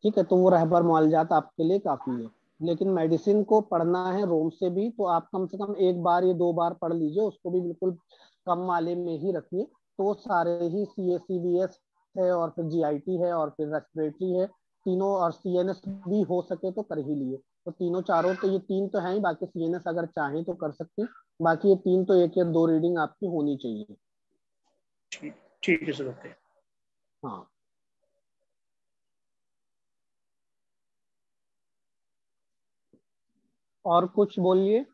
ठीक है। तो वो रहबर मौलजात आपके लिए काफी है। लेकिन मेडिसिन को पढ़ना है रोम से भी, तो आप कम से कम 1 बार या 2 बार पढ़ लीजिए, उसको भी बिल्कुल कम वाले में ही रखिए। तो वो सारे ही CACVS है और फिर GIT है और फिर रेस्पिरेटरी है, तीनों, और CNS भी हो सके तो कर ही लिए। तो तीनों चारों तो ये 3 तो हैं ही, बाकी CNS अगर चाहें तो कर सकते हैं। बाकी ये 3 तो 1 या 2 रीडिंग आपकी होनी चाहिए। ठीक है सर, ओके। हाँ और कुछ बोलिए।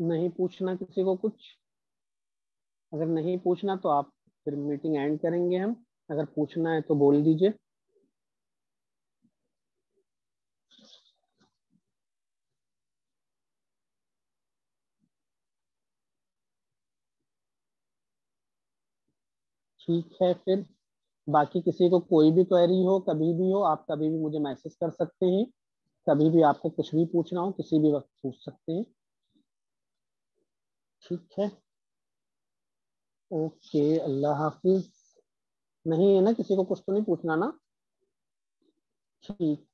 नहीं पूछना किसी को कुछ? अगर नहीं पूछना तो आप फिर मीटिंग एंड करेंगे हम। अगर पूछना है तो बोल दीजिए। ठीक है, फिर बाकी किसी को कोई भी क्वेरी हो, कभी भी हो, आप कभी भी मुझे मैसेज कर सकते हैं। कभी भी आपको कुछ भी पूछना हो किसी भी वक्त पूछ सकते हैं। ठीक है, ओके, अल्लाह हाफिज। नहीं है ना, किसी को कुछ तो नहीं पूछना ना? ठीक।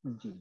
जी।